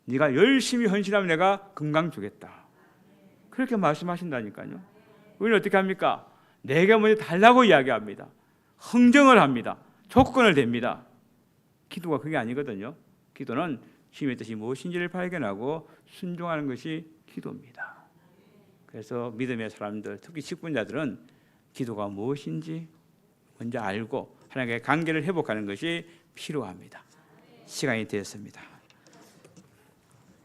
네가 열심히 헌신하면 내가 건강 주겠다. 그렇게 말씀하신다니까요. 우리는 어떻게 합니까? 내가 먼저 달라고 이야기합니다. 흥정을 합니다. 조건을 댑니다. 기도가 그게 아니거든요. 기도는 주님의 뜻이 무엇인지를 발견하고 순종하는 것이 기도입니다. 그래서 믿음의 사람들, 특히 직분자들은 기도가 무엇인지 먼저 알고 하나님과의 관계를 회복하는 것이 필요합니다. 시간이 되었습니다.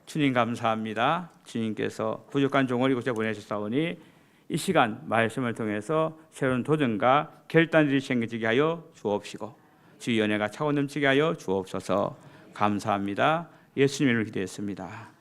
주님 감사합니다. 주님께서 부족한 종을 이곳에 보내셨사오니 이 시간 말씀을 통해서 새로운 도전과 결단들이 생기게 하여 주옵시고 주의 연애가 차고 넘치게 하여 주옵소서. 감사합니다. 예수님을 기도했습니다.